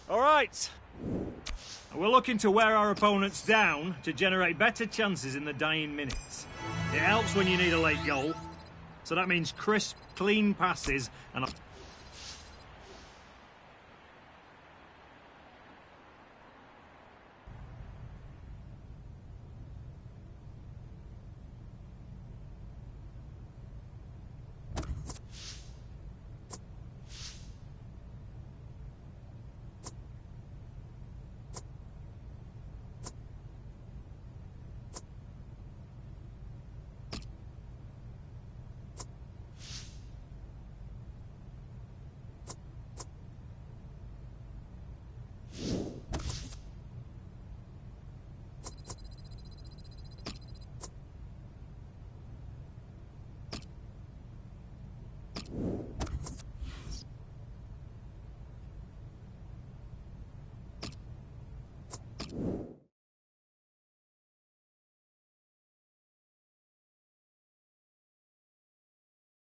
All right. We're looking to wear our opponents down to generate better chances in the dying minutes. It helps when you need a late goal. So that means crisp, clean passes and